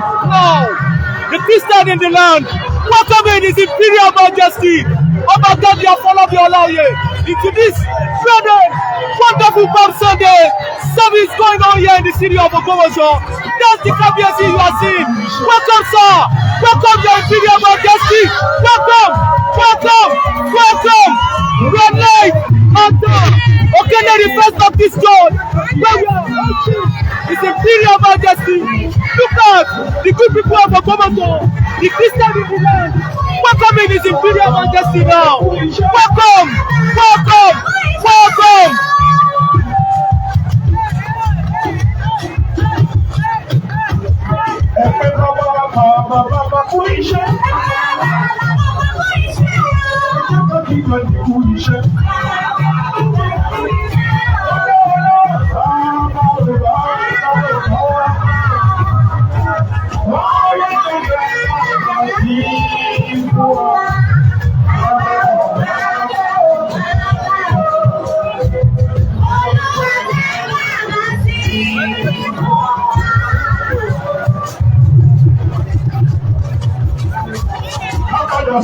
The Christian in the land, welcoming His Imperial Majesty, Obakadi Afolabi Olaoye, into this wonderful Palm Sunday service going on here in the city of Ogbomoso. That's the KBC you are seeing. Welcome, sir. Welcome, Your Imperial Majesty. Welcome. We are live on the first of this God. His Imperial Majesty. Look at the good people of Ogbomoso, the Christian in the land. Welcoming His Imperial Majesty now. Welcome.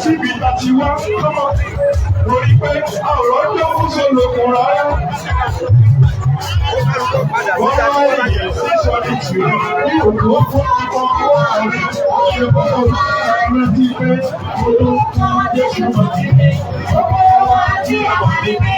Síbi láti wá lọ́wọ́ lórí pé àwòrán tó kú sólò kò rárá. Wọ́n máa ń yẹ sísọ ní tìrì ní òkú fún kíkọ́ àárín ṣe bọ́ọ̀ rántí pé olóòtú Jésù wà ní ọwọ́ àti àwọn níbi.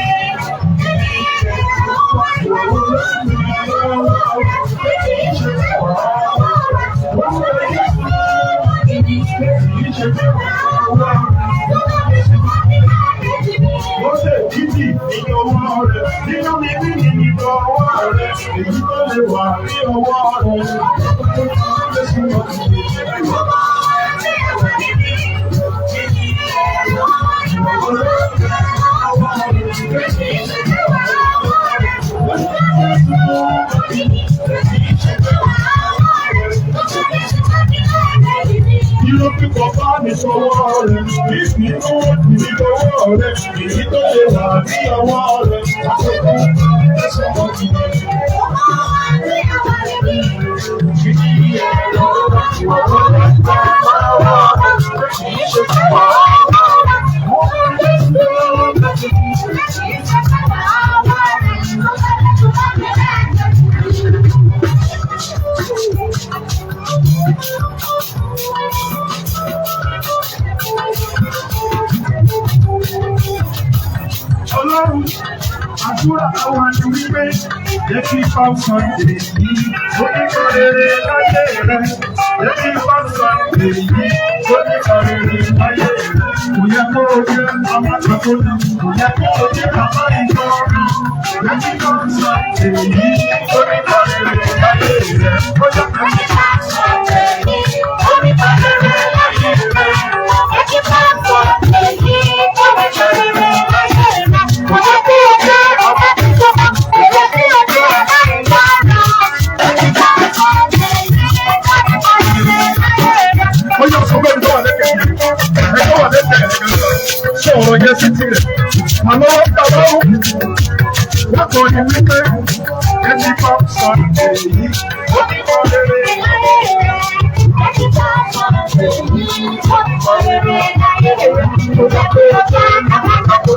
Ó ṣe títì nínú ọwọ́ rẹ̀, nínú mímí nínú ọwọ́ rẹ̀, èyí tó lè wà ní ọwọ́ rẹ̀. Irú pípọ̀ bá mi sọwọ́ rẹ̀, ìsìn tó ní ọwọ́ rẹ̀, èyí tó lè wà ní ọwọ́ rẹ̀. Àkókò ẹ̀sọ́ ọ̀gbìn. Ọlọ́run àdúrà àwọn àti wípé jẹ́ kí Palm Sunday yìí oníkan rere láyé rẹ̀. Jẹ́ kí Palm Sunday yìí oníkan rere láyé rẹ̀. Kò yẹ kó o jẹ́ amátakóni, kò yẹ kó o jẹ́ àmá ìtọ́rin. Jẹ́ kí Palm Sunday yìí oníkan rere láyé rẹ̀. Ó yẹ kó o jẹ́ Palm Sunday yìí oníkan rere láyé rẹ̀. Jẹ́ kí Palm Sunday yìí oníkan rere láyé rẹ̀. Ọ̀rọ̀ yẹn sí tirẹ̀, àmọ́ wọ́n ta lọ́wọ́. Wọ́n kọ́ ni wípé ẹni bá sọ èyí, ó ní kọ́ rere. Ẹni bá sọ èyí, ó ní kọ́ rere láyé rẹ̀. Kò yẹ kí o jẹ́ àbájáde,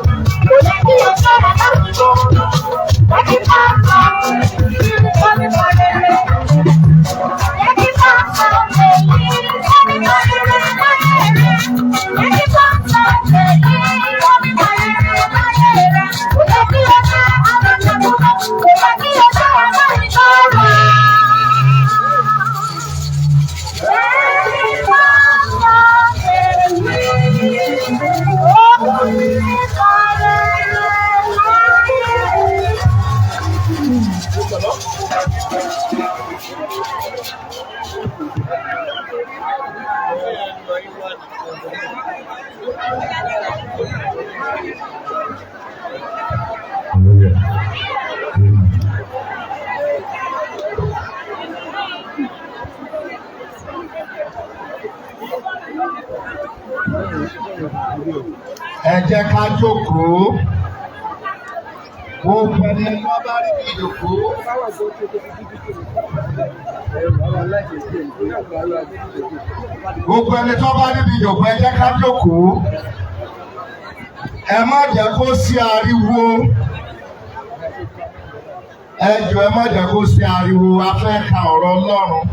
kò yẹ kí o jẹ́ àbájáde. Ẹni bá sọ èyí, ó ní kọ́ rere. Ẹni bá sọ èyí, ó ní kọ́ rere láyé rẹ̀. Ẹni bá sọ èyí. Ẹ jẹ́ ká jókòó. Gbogbo ẹni tó bá rí bí jókòó. Gbogbo ẹni tó bá rí bí jókòó, ẹ jẹ́ ká jókòó. Ẹ má jẹ́ kó sí ariwo. Ẹ jọ̀ọ́ ẹ má jẹ́ kó sí ariwo. A fẹ́ ka ọ̀rọ̀ Ọlọ́run.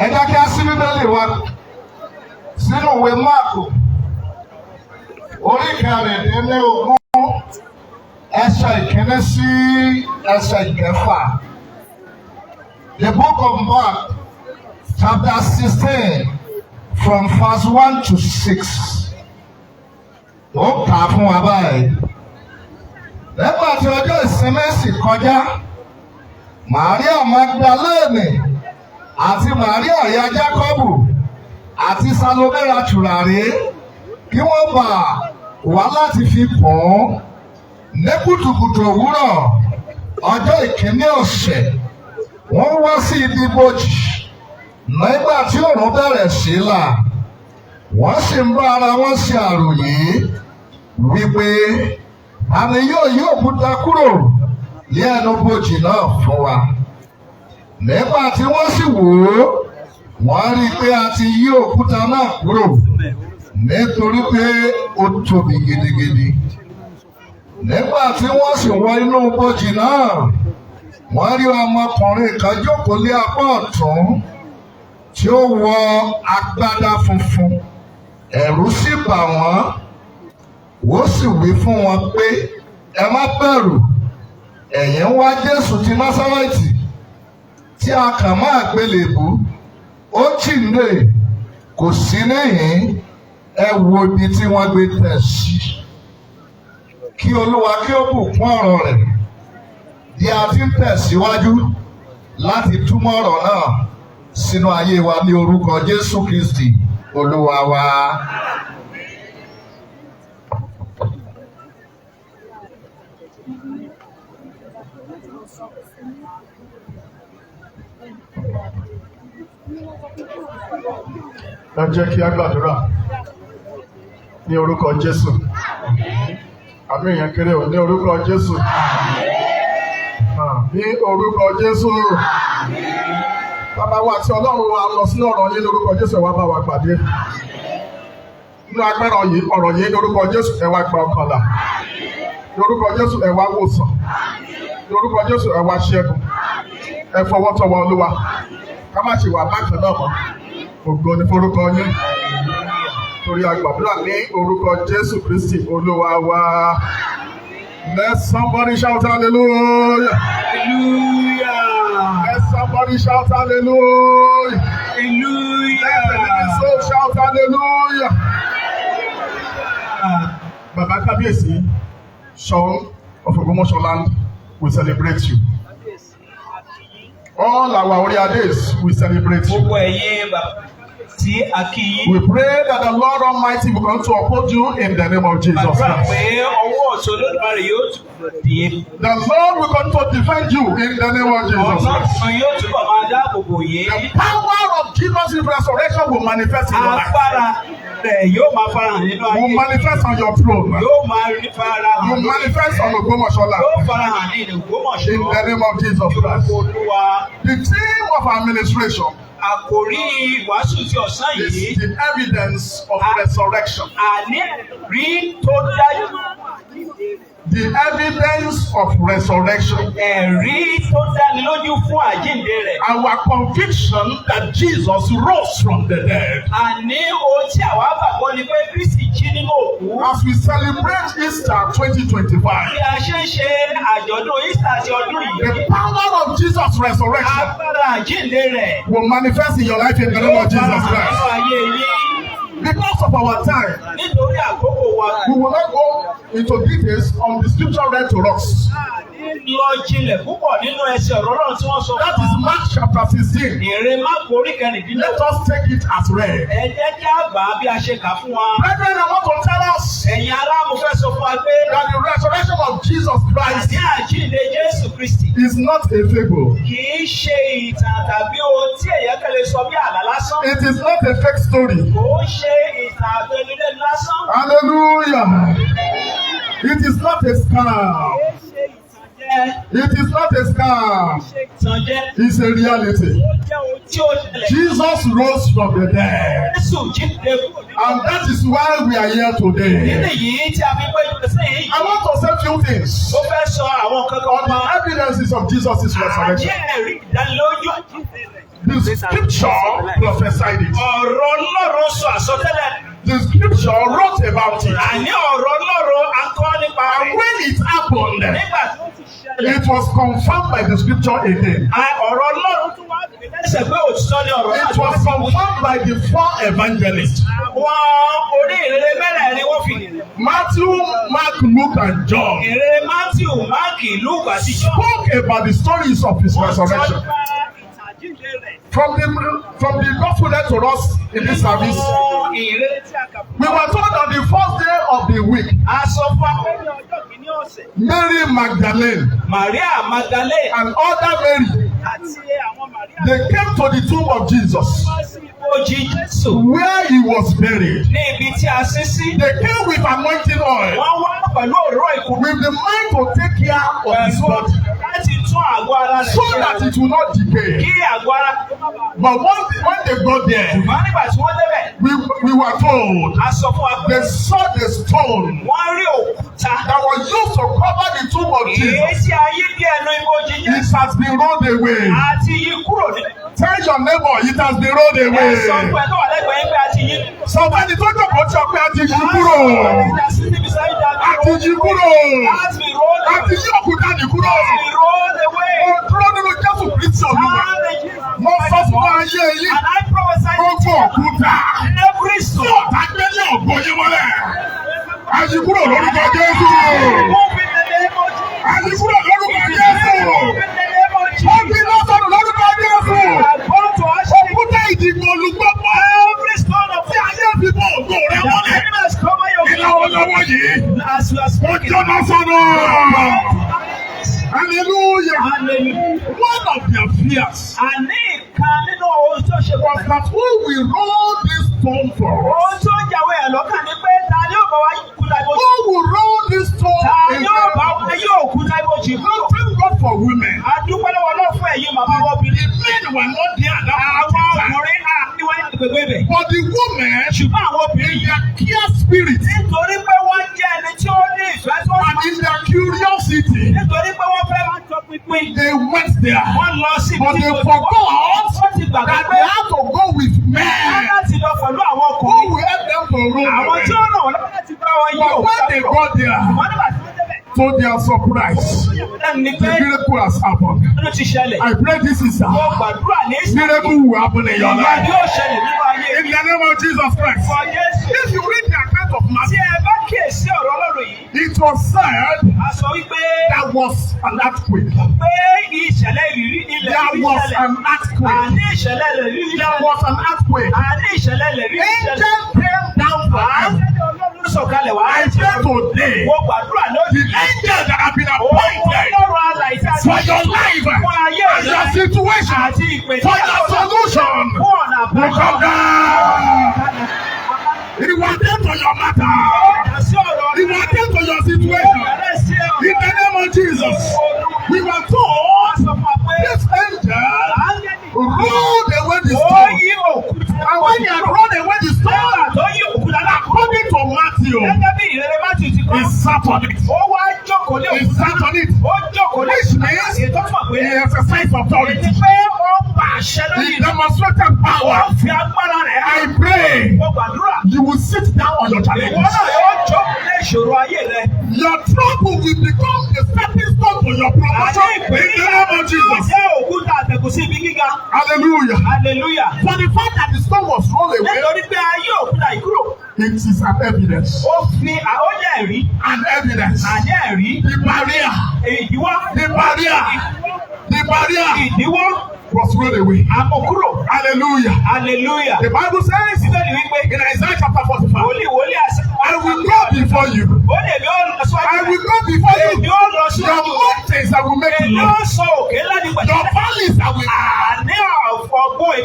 Ẹ jẹ́ kí a ṣí Bíbélì wa sínú ìwé Máàkù orí kẹrìndínlógún ẹsẹ̀ ìkíní sí ẹsẹ̀ ìkẹfà. The book of Mark, chapter 16, from verse 1 to 6. Ó kà á fún wa báyìí. Nígbà tí ọjọ́ ìsinmi sì kọjá, Màríà Magdalene àti Màríà ìyá Jákọ́bù àti Salome ra tùràrí kí wọ́n bá wá láti fi pọ̀ ọ́. Ní kùtùkùtù òwúrọ̀ ọjọ́ ìkíní ọ̀sẹ̀, wọ́n wá sí ibi ibojì. Nígbà tí òòrùn bẹ̀rẹ̀ sí là, wọ́n sì ń bá ara wọn ṣe àròyé wípé àmì yóò yí òkúta kúrò ní ẹnu ibojì náà fún wa. Nígbà tí wọ́n sì wò ó, wọ́n rí i pé a ti yí òkúta náà kúrò nítorí pé ó tóbi gidigidi. Nígbà tí wọ́n sì wọ inú ibojì náà, wọ́n rí ọmọkùnrin kan jókòó lé apá ọ̀tún tí ó wọ agbádá funfun. Ẹ̀rù sì bà wọ́n. Ó sì wí fún wọn pé ẹ má bẹ̀rù, ẹ̀yin ń wá Jésù ti Násárẹ́tì tí a kàn mọ́ àgbélébùú. Ó jíǹde, kò sí níhìn-ín. Ẹ wo ibi tí wọ́n gbé tẹ̀ sí. Kí Olúwa kí ó bùkún ọ̀rọ̀ rẹ̀ bí a ti ń tẹ̀síwájú láti túmọ̀ ọ̀rọ̀ náà sínú ayé wa ní orúkọ Jésù Kristi Olúwa wa. Ẹ jẹ́ kí a gbàdúrà ní orúkọ Jésù. Àmì yẹn kéré o, ní orúkọ Jésù. Ní orúkọ Jésù. Bàbá wa àti Ọlọ́run wa lọ sínú ọ̀rọ̀ yín lórúkọ Jésù, ẹ wá bá wa pàdé. Nínú agbára ọ̀rọ̀ yín lórúkọ Jésù, ẹ wá gba ọkàn là. Lórúkọ Jésù, ẹ wá wòsàn. Lórúkọ Jésù, ẹ wá ṣẹ́gun. Ẹ fọwọ́ tọwọ́ Olúwa. Ká má ṣe wà bákan náà mọ́. Ògo ni forúkọ yín. Torí agbàdúrà ní orúkọ Jésù Kristi Olúwa wa. Let somebody shout hallelujah. Hallelujah. Let somebody shout hallelujah. Hallelujah. Let the living soul shout hallelujah. Baba Kábíyèsí, Sean of Ògbómọ̀ṣọ́ land, we celebrate you. All our warrior days, we celebrate you. We pray that the Lord Almighty will come to uphold you in the name of Jesus Christ. The Lord will come to defend you in the name of Jesus Christ. The power of Jesus' resurrection will manifest in your life. Will manifest on your throne. Will manifest on Ògbómọ̀ṣọ́ land. In the name of Jesus Christ. The theme of our administration àkòrí ìwàásù tí ọ̀sán yìí is the evidence of resurrection. Àní rí tó dájú. The evidence of resurrection. Ẹ̀rí tó dáni lójú fún àjíǹde rẹ̀. Our conviction that Jesus rose from the dead. Àní ohun tí àwa gbàgbọ́ ni pé Kristi jí nínú òkú. As we celebrate Easter 2025. Bí a ṣe ń ṣe àjọ̀dún Easter ti ọdún yìí. The power of Jesus' resurrection. Agbára àjíǹde rẹ̀. Will manifest in your life in the name of Jesus Christ. Because of our time, nítorí àkókò wa. we will not go into details on the scripture read to us. lọ jinlẹ̀ púpọ̀ nínú ẹsẹ̀ ọ̀rọ̀ Ọlọ́run tí wọ́n sọ fún wa. That is Mark chapter 16. Ìrere Máàkù orí kẹrìndínlógún. Let us take it as read. Ẹ jẹ́ kí a gbà á bí a ṣe kà fún wa. Brethren, I want to tell us Ẹ̀yin ará, mo fẹ́ sọ fún wa pé that the resurrection of Jesus Christ àti àjíǹde Jésù Kristi is not a fable. kì í ṣe ìtàn tàbí ohun tí èèyàn kan lè sọ bí àlá lásán. It is not a fake story. Kò ń ṣe ìtàn àtẹnudẹ́nu lásán. Hallelujah. It is not a scam. It is not a scam. It's a reality. Jesus rose from the dead. And that is why we are here today. I want to say a few things on the evidences of Jesus' resurrection. The scripture prophesied it. The scripture wrote about it. And when it happened, it was confirmed by the scripture again. It was confirmed by the four evangelists. Matthew, Mark, Luke, and John spoke about the stories of his resurrection. From the gospel led to us in this service, we were told on the first day of the week, Mary Magdalene and other Mary, they came to the tomb of Jesus where he was buried. They came with anointing oil, with the mind to take care of his body, so that it will not decay. But when they got there, we were told they saw the stone that was used to cover the tomb of Jesus. It has been rolled away. Tell your neighbor it has been rolled away. So when the talk about your prayer, àti yí kúrò, àti yí òkúta ní kúrò. Mo dúró nínú Jésù Kristi Olúwa. Mo sọ fún ayé yìí. Gbogbo òkúta. Tí ọ̀tá gbélé ògbó yín mọ́lẹ̀. Àyí kúrò lórúkọ Jésù. Àyí kúrò lórúkọ Jésù. Ó bí lọ́sọ̀rọ̀ lórúkọ Jésù. Òkúta ìdìbò olùgbọ́pọ̀. Tí ayé fi bọ̀ ògbó rẹ̀ mọ́lẹ̀. Ìlọ́wọ́lọ́wọ́ yìí. Ó jóná sọ́nà. Hallelujah. One of their fears was that who will roll this stone for us? Who will roll this stone again? Thank God for women. The men were not there at that point. But the women, in their care spirit, and in their curiosity, they went there. But they forgot that they had to go with men who will help them to roll away. But when they got there, to their surprise, the miracle has happened. I pray this is a miracle will happen in your life. In the name of Jesus Christ. If you read the account of Matthew, it was said there was an earthquake. There was an earthquake. There was an earthquake. Angels came down from heaven. I pray today, the angels that have been appointed for your life and your situation, for your solution, will come down. It will attend to your matter. It will attend to your situation. In the name of Jesus, we were told this angel rolled away the stone. And when he had rolled away the stone, according to Matthew, he sat on it. He sat on it. Which means he exercised authority. He demonstrated power. I pray you will sit down on your challenge. Your trouble will become a stepping stone for your promotion. In the name of Jesus. Hallelujah. For the fact that the stone was rolled away, It is an evidence. Ó fi ó jẹ́ ẹ̀rí. An evidence. Àjẹ́ ẹ̀rí. The barrier. Ìdíwọ́. The barrier. The barrier. Ìdíwọ́. Was rolled away. Àmọ̀kúrò. Hallelujah. Hallelujah. The Bible says in Isaiah chapter 45. Wòlíì I will go before you. I will go before you. Your mountains I will make you. Your valleys I will.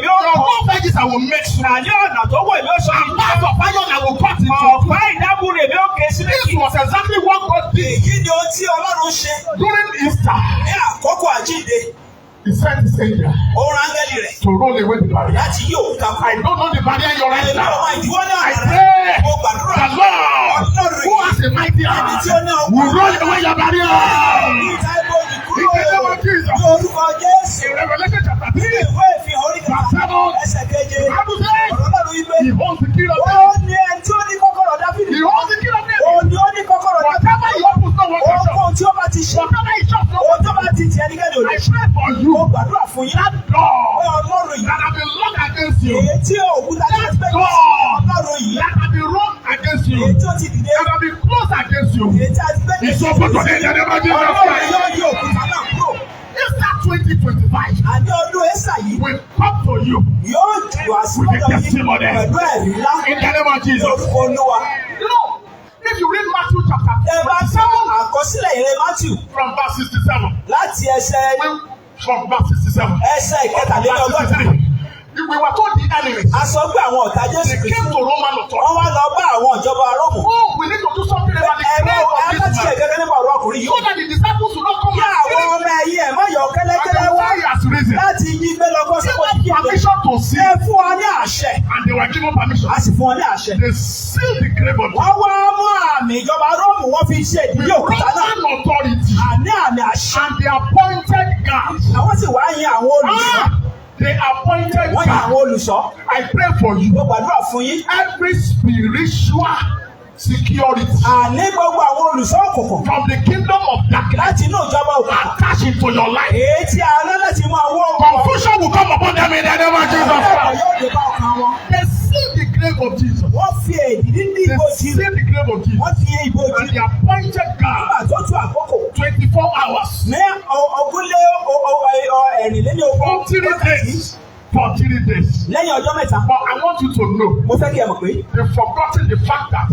Your mountains I will make you. And paths of iron I will cut into. This was exactly what God did during Easter. He sent his angel to roll away the barrier. I don't know the barrier you're right now. I pray the Lord, who has a mighty hand, will roll away your barrier. In the name of Jesus. In Revelation chapter 3, verse 7, the Bible says, he holds the key of death. He holds the key of death. Whatever he opens, no one can shut. Whatever he shuts, no one can shut. I pray for you. That door that have been locked against you. That door that have been rolled against you. That have been closed against you. It's open today in the name of Jesus Christ. Easter 2025 will come to you with a testimony in the name of Jesus. You know, if you read Matthew chapter 27 from verse 67. From verse 67. We were told the enemies. They came to Roman authority. Oh, we need to do something about the grave of this man. So that the disciples will not come and say, he has risen. Give them permission to see. And they were given permission. They sealed the grave of Jesus. The Roman authority and the appointed guards. They appointed guards. I pray for you. Every spiritual security from the kingdom of darkness attached into your life. Confusion will come upon them in the name of Jesus Christ. They seal the grave of Jesus. They seal the grave of Jesus. And the appointed guard 24 hours. For 3 days. But I want you to know. They've forgotten the fact that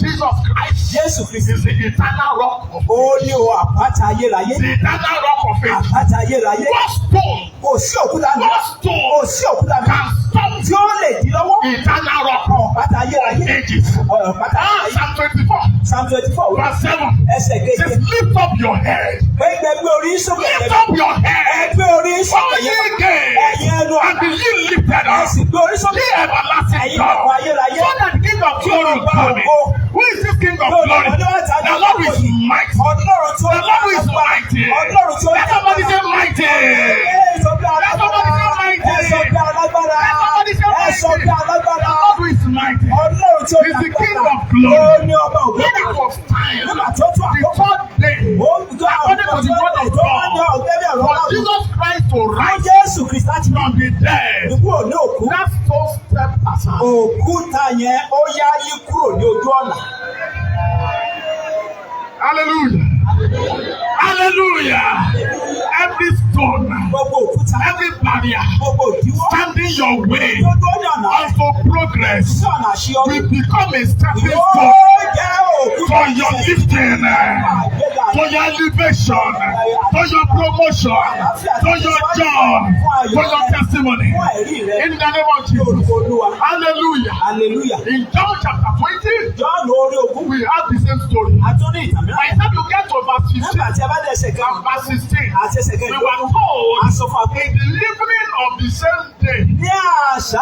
Jesus Christ is the eternal rock of faith. The eternal rock of faith. What stone can stop eternal rock of ages. Psalm 24 verse 7 says, lift up your head. Lift up your head. All ye gates, and be ye lifted up. Ye everlasting God. So that the King of glory will come in. Who is this King of glory? The Lord is mighty. The Lord is mighty. Let somebody say mighty. Let somebody say mighty. Let somebody say mighty. The Lord is mighty. He is the King of glory. When it was time, the third day, according to the word of God, for Jesus Christ to rise from the dead, that stone stepped aside. Hallelujah. Hallelujah. Every stone, every barrier standing your way unto progress will become a stepping stone for your lifting, for your elevation, for your promotion, for your job, for your testimony. In the name of Jesus. Hallelujah. Hallelujah. In John chapter 20, we have the same story. By the time you get to verse 15 and verse 16, we were told in the evening of the same day, Jesus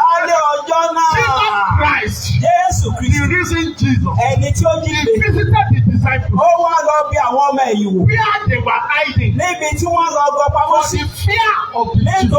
Christ, the risen Jesus, he visited the disciples where they were hiding for the fear of the Jews.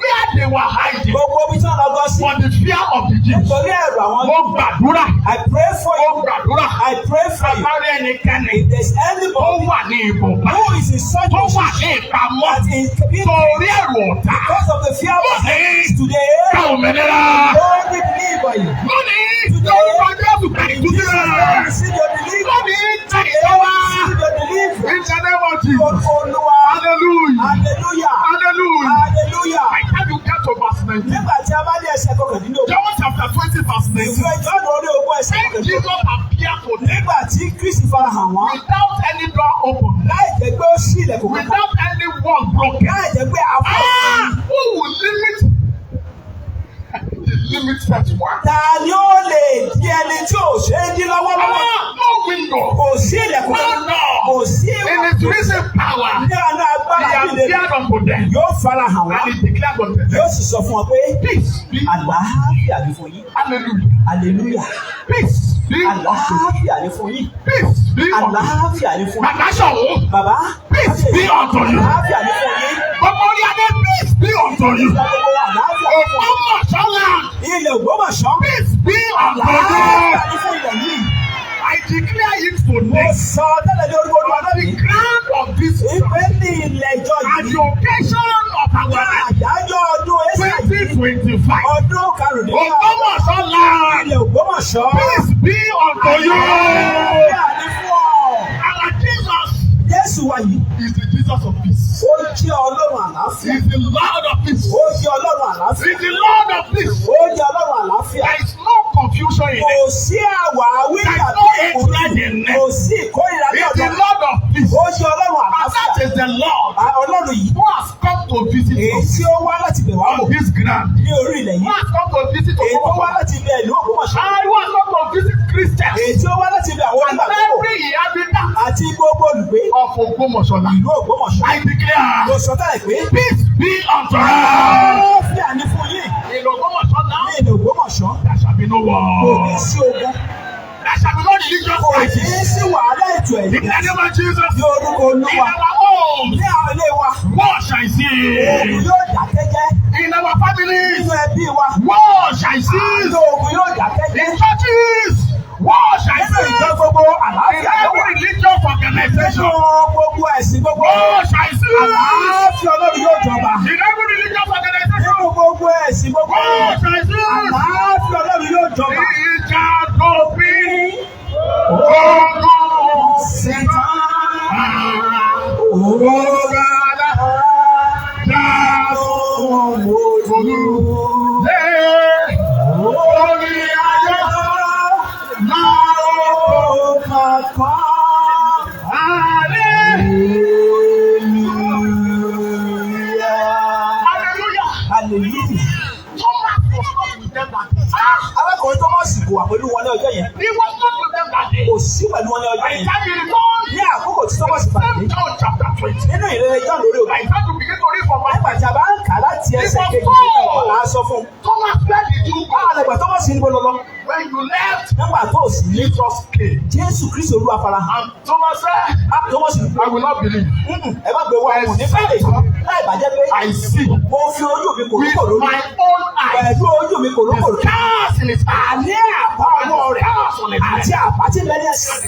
Where they were hiding Gbogbo omi tí wọ́n lọ gọ́ sí. for the fear of the Jews. Nítorí ẹ̀rù àwọn Mo gbàdúrà. I pray for Mo you. gbàdúrà. I pray for you. Àbárí ẹnikẹ́ni If there's tó anybody wà ní ibùba. who is in such Tó a wà ní position ìpamọ́. that is Torí ẹ̀rù ọ̀tá. because of the fear of Lónìí. today, Ká òmìnira. Lord, we believe on you. Lónìí. Lórúkọ Jésù kàrí In Jesus' name, túnṣe. receive your deliverance. Lónìí. Tẹ̀lé Receive wá. your deliverance. In the name of Jesus. Olúwa. Hallelujah. Hallelujah. Hallelujah. Hallelujah. By the time you get to verse 19. Nígbà tí a bá dé ẹsẹ̀ kọkàndínlógún. John chapter 20 verse 19. Ìwé Jọ́ọ̀nù orí ogún ẹsẹ̀ When kọkàndínlógún. Jesus appeared to them Nígbà tí Kristi farahàn wọ́n. without any door open, Láì jẹ́ pé ó ṣí ilẹ̀kùn kankan. without any wall broken. Láì jẹ́ pé a fọ́. Who will limit such one? Ta ni ó lè di ẹni tí ò ṣe é dín lọ́wọ́lọ́wọ́? No window. Kò sí ilẹ̀kùn kankan. Kò sí In his risen power, ní àná he agbára líle. appeared unto them Yóò farahàn wá. and he declared unto them, Yóò sì sọ fún ọ pé peace be unto you. àlàáfíà ni fún yín. Hallelujah. Hallelujah. Peace be unto you. Àlàáfíà ni fún yín. Peace be unto you. Àlàáfíà ni fún yín. Bàbá ṣọ̀wọ́. Bàbá. Peace be unto you. Àlàáfíà ni fún yín. Gbogbo orí adé peace be unto you. Gbogbo àlàáfíà ni fún yín. Ọmọ ṣọlá. Ilẹ̀ Ògbómọ̀ṣọ́. Peace be unto Àlàáfíà you. ni fún ilẹ̀ yìí. I declare it Mo today. sọ tẹ́lẹ̀ ní orúkọ Olúwa On the lónìí. ground of this Ìpè ní ilẹ̀ ìjọ at yìí. the occasion of our Àyájọ́ ọdún Ẹ́sà yìí. 2025. Ọdún karùndínlọ́gbọ̀n. Ògbómọ̀ṣọ́lá. Ilẹ̀ Ògbómọ̀ṣọ́. Peace be unto you. Àlàáfíà ni fún ọ. Our Jesus Jésù wa yìí. is the Jesus of peace. Ó jẹ́ Ọlọ́run He àlàáfíà. is the Lord of peace. Ó jẹ́ Ọlọ́run He àlàáfíà. is the Lord of peace. Ó jẹ́ Ọlọ́run àlàáfíà. There is no confusion in Kò it. sí àwáwí There is tàbí no hatred ìkórìíra. in it. Kò sí ìkórìíra He ní is the ọ̀dọ̀. Lord of peace. Ó jẹ́ Ọlọ́run And that àlàáfíà. is the Lord Ọlọ́run yìí. who has come to visit Èyí us tí ó wá láti bẹ̀ wá wò on this ground. ní orí ilẹ̀ Who yìí. has come to visit Èyí tó wá Ògbómọ̀ṣọ́. láti bẹ̀ ìlú Ògbómọ̀ṣọ́. And who has come to visit Christians. Èyí tí ó wá láti bẹ̀ àwọn And onígbàgbọ́ every inhabitant àti gbogbo olùgbé of Ògbómọ̀ṣọ́lá. ìlú Ògbómọ̀ṣọ́. I declare, Mo sọ tẹ́lẹ̀ pé peace be unto us. àlàáfíà ni fún yín. In Ògbómọ̀ṣọ́lá, Ní ilẹ̀ Ògbómọ̀ṣọ́ there shall be no kò ní war. sí ogun. There shall be no religious Kò ní crisis. sí wàhálà ètò In ẹ̀yìn. the name of Jesus, Ní orúkọ in Olúwa. our homes, Ní àwọn ilé wa. war shall Ogun cease. yóò dákẹ́jẹ́. In our families, Nínú ẹbí wa. war shall cease. Nínú ogun yóò dákẹ́jẹ́. In churches, war shall Nínú ìjọ cease. gbogbo In àlàáfíà ló wà. every religious Nínú organization, gbogbo ẹ̀sìn gbogbo. war shall cease. Àlàáfíà Ọlọ́run yóò jọba. In every religious organization, Nínú gbogbo ẹ̀sìn gbogbo. war shall cease. Àlàáfíà Ọlọ́run yóò jọba. Ìjà dópin. Ogun Satan. Ògàdà dáhùn olú. Orí ayé máa ó kàkọ́. Hallelujah. Hallelujah. Thomas was not with them that day. Arákùnrin Tọ́mọ̀sì kò wà pẹ̀lú wọn ní ọjọ́ yẹn. He was not with them that day. Kò sí pẹ̀lú wọn ní ọjọ́ By the yẹn. time he returned, Ní àkókò tí Tọ́mọ̀sì pàdé. John chapter 20. Nínú ìrere John lórí òkè. By the time you begin to read from my Nígbà tí a bá ń kà láti ẹsẹ̀ kejì a sọ fún un. Thomas, where did you go? Báwo lẹ̀gbà Tọ́mọ̀sì níbo lọ lọ? When you left, Nígbà tó o sì ní Jesus came. Jésù Kristi Olúwa farahàn. And Thomas said, Tọ́mọ̀sì I will not believe. ẹ má gbé wá ẹ̀wọ̀n ní fẹ́lẹ̀ láì bàjẹ́ pé I see mo fi ojú mi with kòrókòró my own eyes. pẹ̀lú ojú mi kòrókòró. The scars in his eye. Àní àbá ọwọ́ rẹ̀ àti àbá tí mẹ́rin ẹ̀sìn.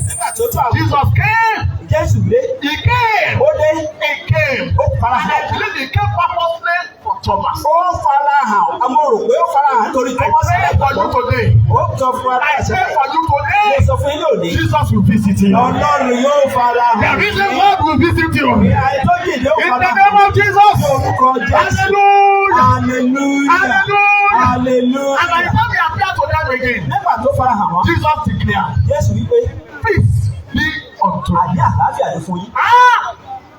Nígbà tó tó àwọn Jesus came. Jésù dé. He came. Ó dé. He came. Ó And farahàn. I believe he came purposely for Thomas. Ó farahàn. Àmọ́ rò pé ó farahàn nítorí I Tọ́mọ̀sì pray for you láìpẹ́. today. Ó sọ fún wa I láìsẹ̀. pray for you Mo today. sọ fún yín lónìí. Jesus will visit you. Ọlọ́run yóò farahàn. The reason God will visit you. Àìtójìdé ó In the farahàn. name of Jesus. Orúkọ Jésù. Hallelujah. Hallelujah. Hallelujah. Hallelujah. And by the time he appeared to them again, Nígbà tó farahàn wọ́n, Jesus declared, Jésù wípé peace be unto you. àní àlàáfíà ni fún yín.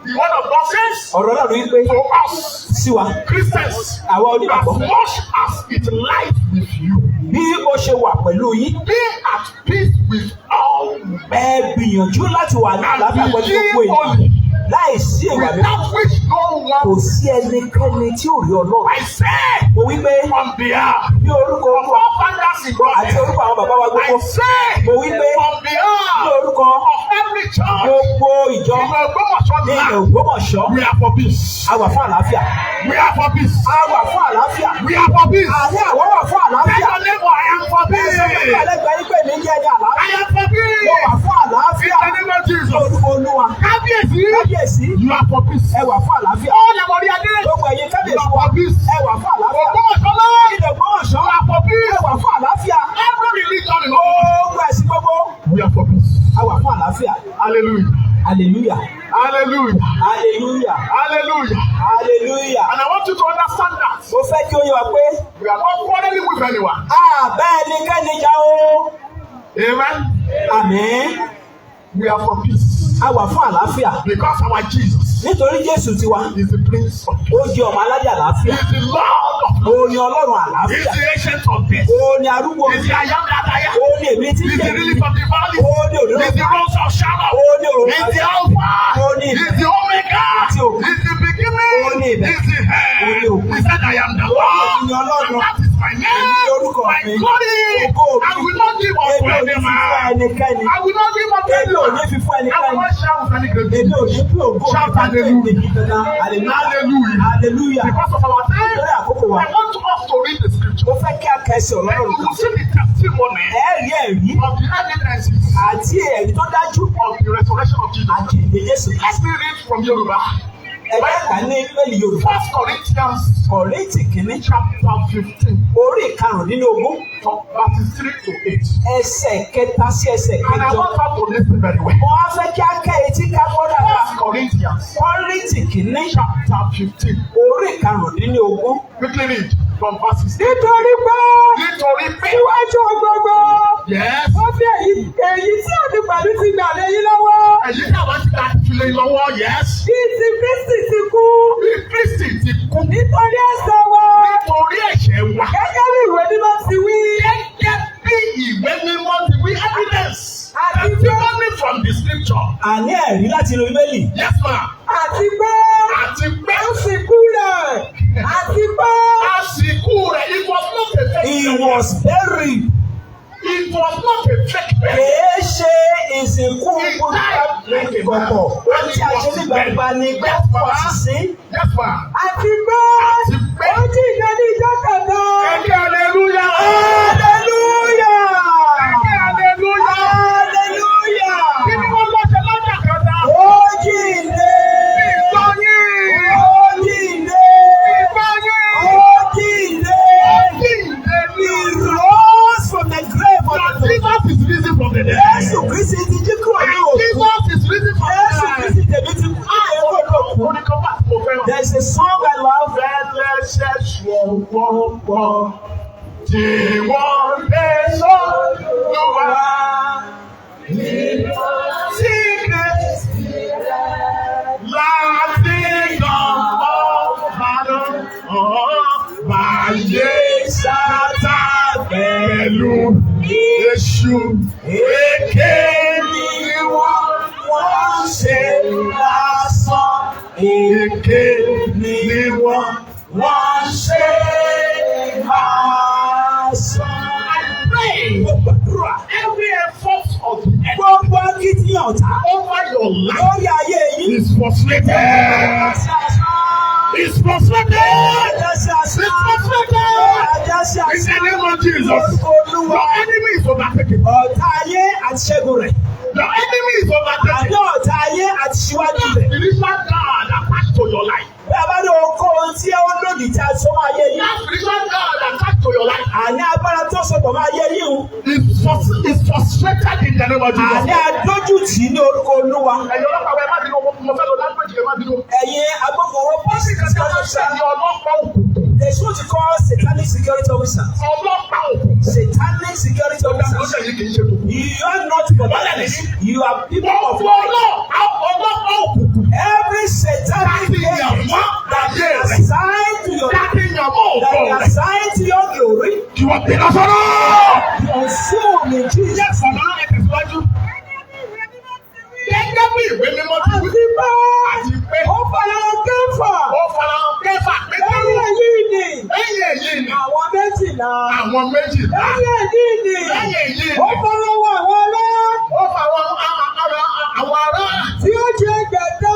The word of God says Ọ̀rọ̀ náà ló wípé to us, sí wa, Christians, àwa as onígbàgbọ́, much as it lies with you, bí ó ṣe wà pẹ̀lú yín, be at peace with all men. ẹ gbìyànjú láti wà ní àlàáfíà pẹ̀lú gbogbo ènìyàn Only láì sí ìwà mi. without which no one. Kò sí ẹnikẹ́ni tí ò rí Ọlọ́run. I say Mo wí pé on behalf ní orúkọ of all fathers in God, àti orúkọ àwọn bàbá wa I gbogbo. say Mo wí pé on ní behalf orúkọ of every church gbogbo ìjọ in Ògbómọ̀ṣọ́ ní land, Ògbómọ̀ṣọ́. we are for peace. A wà fún àlàáfíà. We are for peace. A wà fún àlàáfíà. We are for peace. Àní àwọn wà fún Tell àlàáfíà. your neighbor, I am for Ẹ sọ pé peace. ẹlẹ́gbẹ̀ẹ́ yín pé mi jẹ́ ní I àlàáfíà. am for peace. Mo wà fún In àlàáfíà. the name of Jesus. Orúkọ Olúwa. Kábíyèsí. Kábíyèsí. You are for peace. Ẹ wà fún àlàáfíà. All the money I did. Gbogbo ẹ̀yin You kábíyèsí are wa. for peace. Ẹ wà fún àlàáfíà. Ògbómọ̀ṣọ́ land. Ilẹ̀ Ògbómọ̀ṣọ́. You are for Ẹ peace. wà fún àlàáfíà. Every religion in all. Gbogbo ẹ̀sìn gbogbo. We are for peace. A wà fún àlàáfíà. Hallelujah. Hallelujah. Hallelujah. Hallelujah. Hallelujah. Hallelujah. And I want you to understand that Mo fẹ́ kí ó yé wa pé we are not quarreling with anyone. àbẹ́ ẹnikẹ́ni jà o. Amen. Àmín. We are for peace. A wà fún àlàáfíà. Because our Jesus Nítorí Jésù tiwa. is the Prince of Peace. Ó jẹ́ ọmọ aládé He àlàáfíà. is the Lord of Ó ní Ọlọ́run He is àlàáfíà. the ancient of days. Ó ní arúgbó. He is the I am that I am. Ó ní èmi tí He is the jẹ́. relief of the valley. Ó ní òdodo. He is the rose of Sharon. Ó ní òdodo. He is the Alpha. Ó ní He is the Omega. Àti òkú. He is the beginning. Ó ní He ìbẹ̀rẹ̀. is the Ó ní head. òkú. He said, I am the Ó ní Lord. Ọlọ́run. And that is my Èmi ní name. orúkọ My mi. glory. Ògo mi. I will not give up to Èmi ò ní any fi fún man. ẹnikẹ́ni. I will not give up to Èmi ò anyone. ní fi fún I will ẹnikẹ́ni. not share with any great Èmi ò ní fi ògo Shout mi fún hallelujah. ẹnikẹ́ni. Hallelujah. Hallelujah. Because of our time, Lórí àkókò wa. I want us to read the scripture. Mo fẹ́ kí a kẹ́sì And Ọlọ́run you kan. will see the testimony Ẹ̀rí ẹ̀rí of the evidences àti ẹ̀rí tó dájú of the resurrection of Jesus. àti ìgbé Jésù. Let's read from Yoruba. Ẹ̀jẹ̀ kà ní ìpele Yorùbá. 1 Corinthians Kọ̀ríńtì kìíní. chapter 15, Orí ìkarùndínlógún. from verses 3 to 8. Ẹsẹ̀ kẹta sí ẹsẹ̀ And I kẹjọ. want us to listen very well. Mo wá fẹ́ kí a kẹ́ etí ká gbọ́ dáadáa. 1 Corinthians Kọ̀ríńtì kìíní. chapter 15. Orí ìkarùndínlógún. Quickly read from verses 3. Nítorí pé Nítorí pé. síwájú gbogbo. Yes. Wọ́n fi èyí tí àti pẹ̀lú ti gbà léyìn lọ́wọ́. Èyí tí àwọn ti ta ìfilẹ̀ lọ́wọ́, yes. Bí ti Kristi ti kú. Bí Kristi ti kú. Nítorí ẹ̀ṣẹ̀ wa. Nítorí ẹ̀ṣẹ̀ wa. Gẹ́gẹ́ bí ìwé mímọ́ ti wí. Gẹ́gẹ́ bí ìwé mímọ́ ti wí evidence. Àti pé. Testimony from the scripture. Àní ẹ̀rí láti inú Bíbélì. Yes ma. Àti pé. Àti pé. Ó sì kú rẹ̀. Àti pé. Àsìkò rẹ̀ it was not a fake He burial. was buried. It was not a fake burial. Kìí ṣe ìsìnkú ìkọ̀kọ̀. Ó ti àṣẹ ní gbangba ní gbẹ́pọ̀ sí. Yes ma. Àti pé. Àti pé. Ó jí ìjọ ní ìjọ kẹta. Ẹ̀kẹ́ hallelujah. Hallelujah. Ẹ̀kẹ́ hallelujah. Hallelujah. Kí ni wọ́n lọ ṣe lọ́jà kẹta? Ó jíǹde. Ìgbọ́yìn. Ó jíǹde. Ìgbọ́yìn. Ó jíǹde. Jíǹde ní He rose from the grave of Lord the dead. Jesus is risen from the dead. Jésù Kristi ti jí kúrò ní òkú. Jesus is risen from Jésù the dead. Kristi tèmi ti kú ní ẹ̀kọ́ lókun. Oníkan bá ti mo fẹ́ràn. There is a song I love. Fẹ́lẹ́ṣẹ̀ ṣọ̀pọ̀pọ̀ tí wọ́n lè sọ́lúwa nínú secret láti gan ọ̀bàdàn bàyè sátá pẹ̀lú èṣù èké ni wọ́n ṣe lásán. Èké ni wọ́n ṣe lásán. I pray every effort of the enemy Gbogbo akitiyan ọ̀tá over your life lórí ayé yìí. is frustrated. Is frustrated. Is frustrated. In the name of Jesus. Your enemy is overtaken. Ọ̀tá ayé àti ṣẹ́gun rẹ̀. Your enemy is overtaken. Àní ọ̀tá ayé àti ṣíwájú rẹ̀. Spiritual God attached to your life. Bí a bá ní ohunkóhun tí ó lòdì tí a sọ máa yé yín. That spiritual God attached to your life Àní agbára tó sọ̀tọ̀ máa yé yín o. is frustrated in the name of Jesus. Àní adójútì ní orúkọ Olúwa. Ẹ̀yin ọlọ́pàá ẹ má bínú, mo fẹ́ lo language ẹ má bínú. Ẹ̀yin agbófinró pọ́sì Kẹ̀kẹ́ máa ń ṣe ní ọlọ́pàá òkùnkùn. They should call satanic security officers. Ọlọ́pàá òkùnkùn. Satanic security Ọjà tó officers. ṣe yìí kì í ṣe tó. You are not for that. You are people of Ọ̀pọ̀ ọlọ́pàá òkùnkùn. every satanic Láti agent yàmọ́ that ayé is rẹ̀. assigned to your Láti yàmọ́ that òkò is rẹ̀. assigned to your glory. Kí wọ́n bínú sọ́rọ́. Consume in Jesus. Yes, ọ̀nà ẹ̀ tẹ̀síwájú. Gẹ́gẹ́ bí ìwé mímọ́ ti wí. Àti pé Àti pé ó fara kẹfà. ó àwọn méjìlá. Lẹ́yìn èyí ni. Lẹ́yìn èyí ni. Ó fọwọ́ àwọn ará. Ó fa àwọn ará. Tí ó jẹ́ ẹgbẹ̀ta.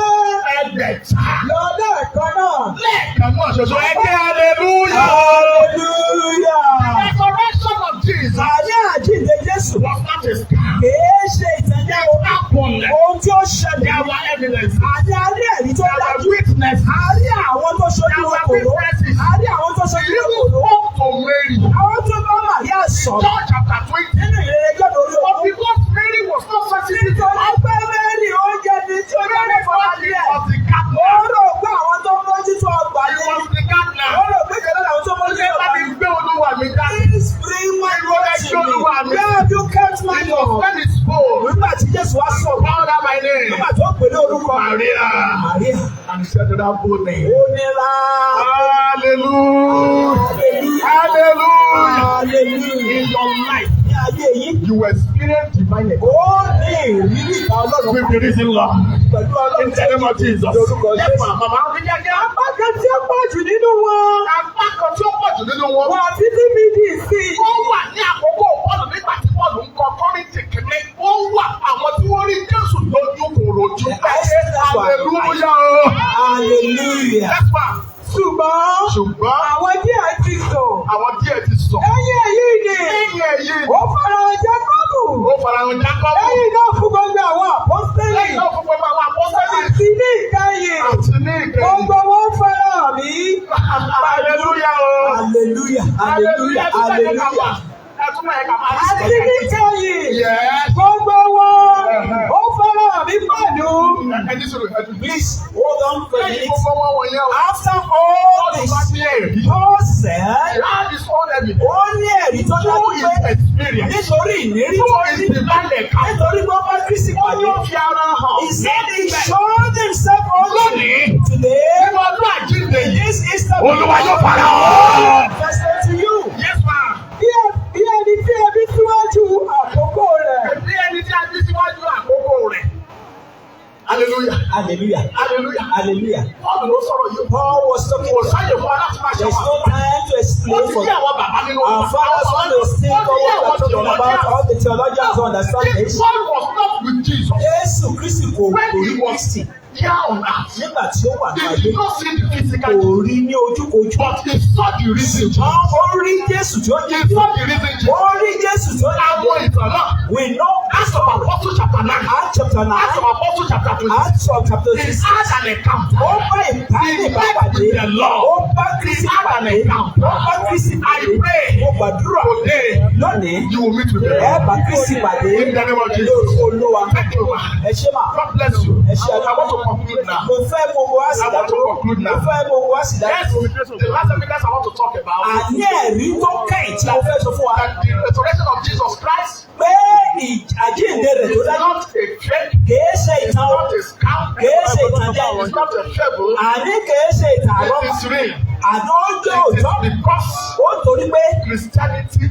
Ẹgbẹ̀ta. Lọ́dọ̀ ẹ̀kan náà. Lẹ́ẹ̀kan náà ṣoṣo ẹgbẹ́ hallelujah. Hallelujah. The resurrection of Jesus. Àní àjíǹde Jésù. Was not a scam. Kìí ṣe ìtẹ̀jẹ́ o. Ohun tí ó ṣẹlẹ̀. There were evidence. Àní a rí ẹ̀rí tó There dájú. were witnesses. A rí àwọn tó ṣojú okòrò. A rí àwọn tó ṣojú Even okòrò. spoke to Mary. Àwọn tó bá Màríà sọ̀rọ̀. John chapter 20. Nínú ìrere gbọ́dọ̀ orí But ọkọ̀. because Mary was not sensitive to Nítorí pé Mary ó jẹ́ ní tí ó yẹ Mary fọlá was díẹ̀. the gardener. Ó rò pé àwọn tó mójútó ọgbà He ni. was the gardener. Ó rò pé kẹ̀lẹ́ làwọn tó mójútó Ṣé bá ọgbà mi ni. gbé olúwa mi dání? Please bring my Lord to me. Where have you kept my It was Lord? when he spoke. Nígbà tí Jésù wá sọ̀rọ̀. Called out my name. Nígbà tó pè ní orúkọ Maria. Màríà. And he said to that bold name. Ó nira. Hallelujah. Hallelujah. Hallelujah. In your life, Ní ayé yìí, you experience divine ó ní ìrírí ìgbà Ọlọ́run with the risen Lord. pẹ̀lú Ọlọ́run. In the name of Jesus. Lórúkọ Yes, Jésù. ma'am. Màmá mi jẹ́jẹ́. Apá kan tí ó pọ̀ jù nínú wọn. Apá kan tí ó pọ̀ jù nínú wọn. Wà títí méjì sí i. Wọ́n wà ní àkókò Pọ́ọ̀lù nígbà tí Pọ́ọ̀lù ń kọ Kọ́ríńtì kìíní. Wọ́n wà àwọn tí wọ́n rí Jésù lójú kò rojú. Hallelujah. Hallelujah. Yes, ma'am. Ṣùgbọ́n Àwọn díẹ̀ ti sọ. àwọn díẹ̀ ti sọ. Lẹ́yìn èyí ni. Lẹ́yìn èyí, Ó farahàn Jákọ́bù. ó farahàn Jákọ́bù. Lẹ́yìn náà fún gbogbo àwọn àpọ́sítélì. Lẹ́yìn náà fún gbogbo àwọn apọ́sítélì. Àti ní ìkẹyìn. Àti ní ìkẹyìn. Gbogbo wọn farahàn mí. Hallelujah o. Hallelujah. Hallelujah. Hallelujah. Ẹ̀túnmọ̀ ẹ̀ka máa ń Àti ní ìkẹyìn. Yes. Gbogbo wọn. Ó farahàn mí pẹ̀lú. Ẹni sọ̀rọ̀ ẹ̀dùn. Please hold on for a Lẹ́yìn minute. gbogbo wọn wọ̀nyẹn o. After all this, Bá ní ẹ̀rí. Paul said, That is all evidence. ó ní ẹ̀rí tó dájú Who is pé experience? nítorí ìlérí Who tó is ní divine account? nítorí pé ó bá Kristi Wọ́n pàdé. yóò fi ara hàn. He said he showed himself only Lónìí. today. Nínú ọdún àjíǹde yìí. This is the Olúwa yóò fara hàn. manifested to you. Yes, ma'am. Bí ẹni tí ẹbí síwájú àkókò rẹ̀. Bí ẹni tí a bí síwájú àkókò rẹ̀. Hallelujah. Hallelujah. Hallelujah. Hallelujah. Paul ló sọ̀rọ̀ yìí. Paul was talking Kò to sáyè fún aláti máa ṣe There's wà. no time to Wọ́n explain ti for ní àwọn bàbá nínú our fathers want to think of what we are talking about. All the theologians don't understand this. Paul was not with Jesus. Jésù Kristi kò When rí he was Kristi here on earth, nígbà tí ó wà ní he ayé. did not see the Kò physical, rí ní ojúkojú. but he saw the reason. Ó rí Jésù tí ó He jẹ́ saw the reason. Ó rí Jésù tí ó Àwọn jẹ́ ìtàn náà. We know Acts of Apostles chapter 9. Acts chapter Acts of 9, Apostles chapter 20. Acts chapter He 6. had an encounter. Ó bá ìbáraẹni bá pàdé. With the Lord. Ó bá Kristi pàdé. Ó bá Kristi I pàdé. pray Mo gbàdúrà today lónìí. you will meet with Ẹ them. bá Kristi pàdé. In the name of Jesus. Lórúkọ Olúwa. Thank you, ma. Ẹ ṣé mà. God bless you. Ẹ ṣé I want to conclude now. Mo fẹ́ gbogbo wa sì I want to dádúró. conclude now. Mo fẹ́ gbogbo wa sì Yes, dádúró. the last evidence I want to talk about Àní ẹ̀rí tó kẹ́yìn tí mo fẹ́ sọ fún wa. that the resurrection of Jesus Christ Pé àjíǹde rẹ̀ tó is dájú. not a fake, Kìí ṣe it's ìtàn not a scam, Kìí ṣe ìtàn jẹ́. it's not a fable, Àní kìí ṣe ìtàn àlọ́. it is real. Àná ó jẹ́ It is òótọ́. because Ó torí pé Christianity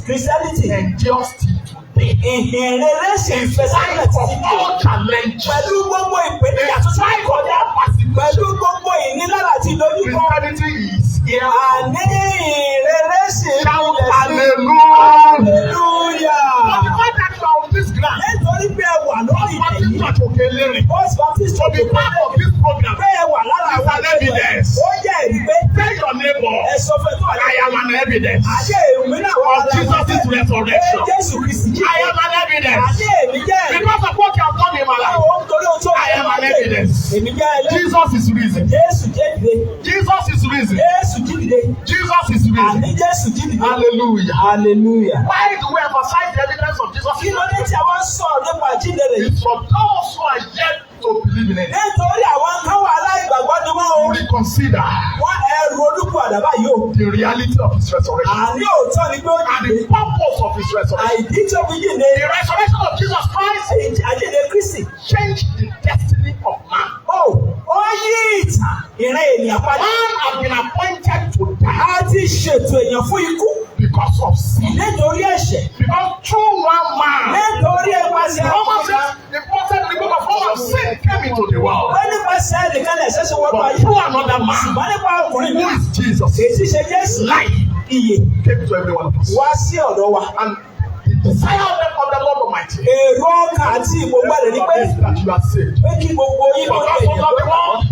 Christianity endures till today. ìhìn rere ṣe ń fẹsẹ̀ nílẹ̀ Despite títí of di òní. all challenges, Pẹ̀lú gbogbo ìpèníjà tó ti despite of kọjá. all persecution, Pẹ̀lú gbogbo ìnilára àti ìdojúkọ. Christianity is here. Àní ìhìn rere ṣe ń Shout nílẹ̀ sí. hallelujah. But the Hallelujah. fact that you are on this ground, Nítorí pé ẹ wà lórí Baptist ìtẹ̀yìn. Church Okelere, First Baptist to Church be part of this program, pé ẹ wà lára is àwọn an akẹ́kọ̀ọ́. evidence. Ó jẹ́ ẹ̀rí pé Tell your neighbor, ẹ sọ fún ẹ tó wà I am an evidence Àṣé èmi náà wà of Jesus' resurrection. Jésù Kristi jí. I am an evidence. Àṣé èmi jẹ́ ẹ̀rí. Because of what you have done in my life, Báwo nítorí ohun tó I am an evidence. Èmi jẹ́ ẹlẹ́rìí. Jesus is risen. Jésù jí dìde. Jesus is risen. Jésù jí dìde. Jesus is risen. Àní Jésù jí dìde. Hallelujah. Hallelujah. Why do we emphasize the evidence of Jesus? Kí ló dé tí a wá ń sọ̀rọ̀ nípa àjíǹde rẹ̀ yìí? It's for those who are yet to believe in it. Nítorí àwọn kan wà aláìgbàgbọ́ ni wọ́n o. Reconsider Wọ́n ẹrù olúkú àdàbà yìí o. the reality of his resurrection Àní òótọ́ ni pé ó and dìde. the purpose of his resurrection. Àìdí tí ó fi jíǹde. The resurrection of Jesus Christ Àjíǹde Kristi. changed the destiny of man. Ó yí ìtàn ìran ènìyàn padà. Man has been appointed to die A ti ṣètò èèyàn fún ikú because of sin. nítorí ẹ̀ṣẹ̀. Because through one man, Nítorí ẹ̀pàṣẹ Romans says, the prophet in the book of Romans, sin came into the world. Wọ́n nípasẹ̀ nìkan lè ṣẹ̀ṣẹ̀ wọ́n pa But yìí. through another man, Ṣùgbọ́n nípa ọkùnrin who náà, is Jesus, èyí ṣe Jésù. life Iye. came to every one of us. Wá sí ọ̀dọ̀ wa. And the desire of the Lord Almighty Èrò ọkàn àti ìgbòǹgbà rẹ̀ ni pé is that you are saved. pé kí gbogbo yín For máa God gbé so loved the ènìyàn. world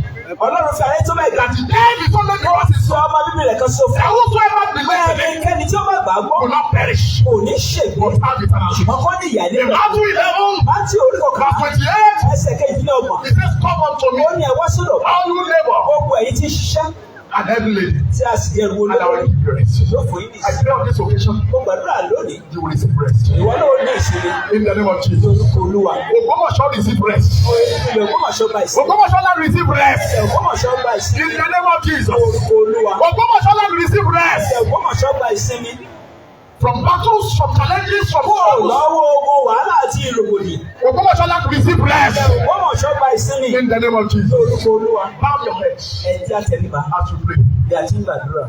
Ọlọ́run fi àyè tó bẹ́ẹ̀ that gà. he gave his only begotten Sọ Son, ọmọ bíbí rẹ̀ kan sọ fún that wa. whosoever Pé believes in him ẹnikẹ́ni tí ó bá gbàgbọ́ will not perish, kò ní ṣègbè. but have eternal life. Ṣùgbọ́n kó ní ìyà In nínú. Matthew 11, Láti orí kọ̀ọ̀kan verse 28, ẹsẹ̀ kejìlélọ́gbọ̀n. it says, come unto me, Ó ní ẹ wá sọ́dọ̀ wa. all you labor Gbogbo ẹ̀yin tí ń ṣiṣẹ́ and heavy laden, tí a sì jẹ́ ìrù and I will olórí. give you rest. Yóò fún yín ní I ìsinmi. pray on this occasion, Mo gbàdúrà lónìí. you will receive rest. Ìwọ náà ó ní ìsinmi. In the name of Jesus. Lórúkọ Olúwa. Ògbómọ̀ṣọ́ receive rest. Ilẹ̀ Ògbómọ̀ṣọ́ gba ìsinmi. Ògbómọ̀ṣọ́ land receive rest. Ilẹ̀ Ògbómọ̀ṣọ́ gba ìsinmi. In the name of Jesus. Lórúkọ Olúwa. Ògbómọ̀ṣọ́ land receive rest. Ilẹ̀ Ògbómọ̀ṣọ́ gba ìsinmi. From battles, from challenges, from Kúrò troubles. lọ́wọ́ ogun wàhálà àti ìrògbòdì. Ògbómọ̀ṣọ́ land receive rest. Ilẹ̀ Ògbómọ̀ṣọ́ gba ìsinmi. In the name of Jesus. Lórúkọ Olúwa. Bow your heads Ẹ jẹ́ àtẹ̀lébà as you pray. bí a ti ń gbàdúrà.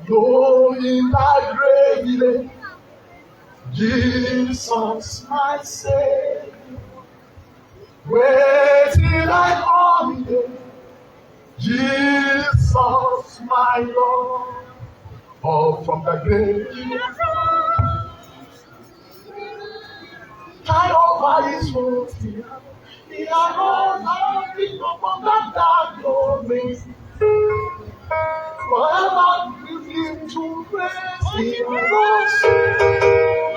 Though in that great village, Jesus my Savior, waiting like holiday, Jesus my Lord, all from the great village, high up by his foot, he alone has been upon that dark glory. Forever begin to praise He arose.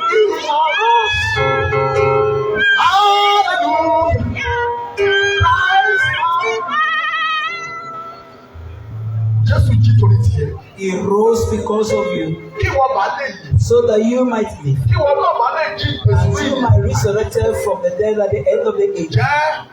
He arose. Hallelujah. Christ Jésù jí torí tiẹ̀. He rose because of you, Kí wọ́n bá lè yè. so that you might live. Kí wọ́n náà bá lè jí And èsì you yìí. might resurrected from the dead at the end of the age. Jẹ́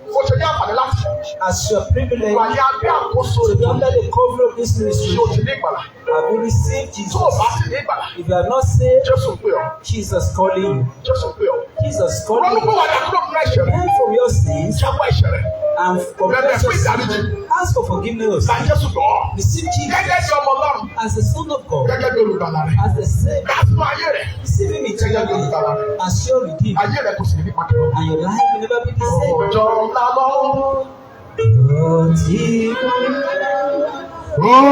ó ṣe ní àǹfààní láti As you are privileged wà ní abẹ́ àkóso to be ètò under the cover of this tí ministry, o ti ní ìgbàlà. have you received Tó o Jesus? bá sì ní ìgbàlà, If you are not saved, Jésù ń pè ọ́. Jesus calling you. Jésù ń pè ọ́. Jesus calling Rọ́lú pé you. wà ní àkúrò fún ẹ̀ṣẹ̀ rẹ̀. Turn from your sins Jáwọ́ ẹ̀ṣẹ̀ rẹ̀. and confess your sins. Ask for forgiveness. Gba Jésù lọ́. Receive Gẹ́gẹ́ Jesus bí ọmọ Ọlọ́run. as the Son of God, Gẹ́gẹ́ bí olùgbàlà rẹ̀. as the Savior. Gbà sínú ayé rẹ̀. Receive Him eternally as your Redeemer, Ayé rẹ̀ kò sì ní pàtó. and your life will never be the same. Ọjọ́ ńlá lọ.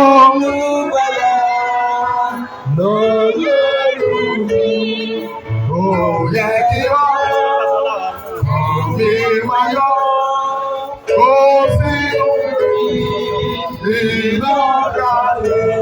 Olùgbàlà lọ́lọ́run mi. Ó yẹ kí wọ́n mi máa yọ. Ó sì ìlọ́gàlẹ̀.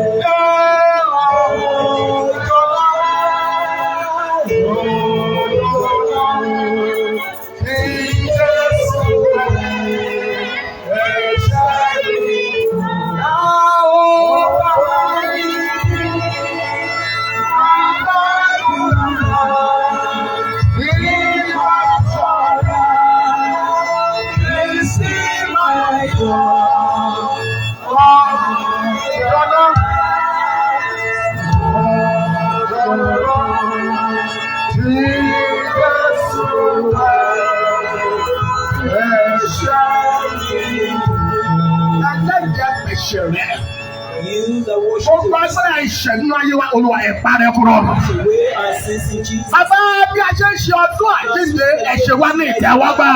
You that worship Ó gba agbára ìṣẹ̀dúnú ayé wa, Olúwa ẹ̀ parẹ́ kúrò. away our sins in Jesus. Bàbá bí a ṣe ń ṣe ọdún àjíǹde ẹ̀ṣẹ̀ wa ní ìtẹ́wọ́gbà.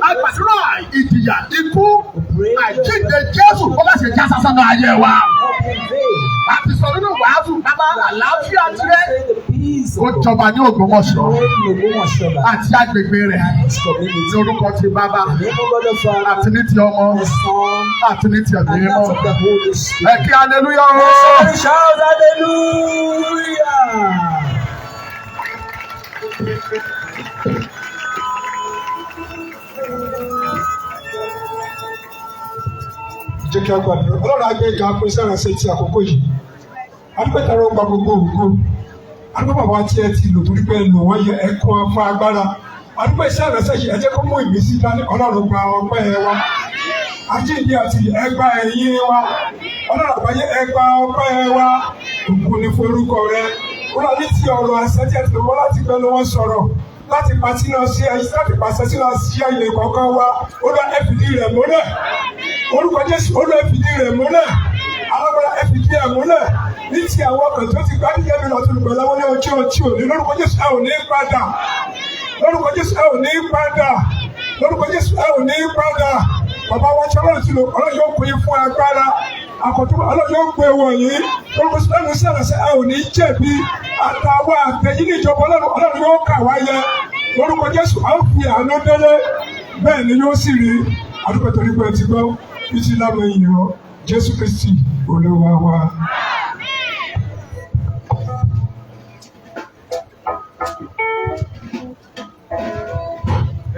Àgbàdúrà ìjìyà ikú àjíǹde Jésù kó má ṣe já sásán náà ayé wa. Àti sọ nínú wàásù bàbá àlàáfíà tirẹ̀. Ó jọba ní Ògbómọ̀ṣọ́ àti agbègbè rẹ̀ ní orúkọ ti bàbá àti ní ti ọmọ àti ní ti ẹ̀mí mímọ́. Ẹ kí hallelujah o. Shout hallelujah. Jẹ́ kí a gbàdúrà. Ọlọ́run àgbẹ̀ ìjà pín sẹ́rànṣẹ́ ti àkókò yìí. Adúpẹ́tàrà ó gba gbogbo ògo. Adúpẹ́ bàbá tí ẹ ti lò torí pé lò wọ́n yẹ ẹ̀kún afọ agbára. Adúpẹ́ sẹ́rànṣẹ́ yìí ẹ jẹ́ kó mú ìmísí dání. Ọlọ́run gba ọpẹ́ ẹ wa. Àjíǹde àti ẹgbà ẹ̀yìn wa. Ọlọ́run àgbáyé ẹgbà ọpẹ́ ẹ wa. Ògo ni forúkọ rẹ. Wọ́n ní ti ọ̀rọ̀ àṣẹ tí ẹ ti wọ́n láti gbẹ́ lọ́wọ́ sọ̀rọ̀. Láti pàṣẹ náà sí ẹyí láti pàṣẹ sí náà sí ẹyẹ kọ̀ọ̀kan wa. Ó lọ ẹ̀fìdí rẹ̀ múlẹ̀. Orúkọ Jésù ó lọ ẹ̀fìdí rẹ̀ múlẹ̀. Alágbára ẹ̀fìdí rẹ̀ múlẹ̀. Ní ti àwọn ọkàn tó ti gbádùn yẹ́mi lọ tó lùgbọ́ láwọn ní ojú ọtí òní. Lórúkọ Jésù ẹ ò ní padà. Lórúkọ Jésù ẹ ò ní padà. Lórúkọ Jésù ẹ ò ní padà. Bàbá wa tí Ọlọ́run ti lò Ọlọ́run yóò pín fún agbára. àkọ́tún ọlọ́run yóò gbé wọ̀nyí lórúkọ sọ́dọ̀ sẹ́rẹ̀sẹ́ ẹ ò ní jẹ̀bi àtàwọn àtẹ̀yìn níjọba ọlọ́run yóò kà wá yẹ lórúkọ Jésù a ó fi àánú délé bẹ́ẹ̀ ni yóò sì rí àdúgbò torí pé ẹ ti gbọ́ títí lábẹ́ ìyàn Jésù Kristi Olúwa wa.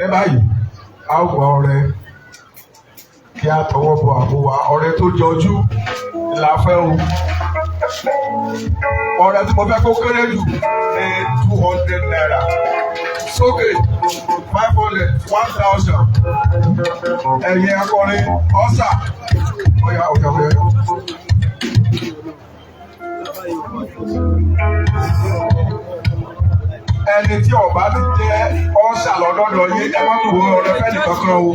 Ẹ báyìí a ó gbọ́ ọrẹ kí a tọwọ́ bọ àpò wa ọrẹ tó jọjú la fẹ́ o ọrẹ tí mo fẹ́ kó kéré jù ní 200 naira sókè 500 1000 ẹ̀yin akọrin ọ̀sà ọ̀yà. Ẹni tí ọba ti jẹ́ ọ̀sà lọ́dọọdọ yín ẹ má kú ọrẹ fẹ́ nìkan kan o.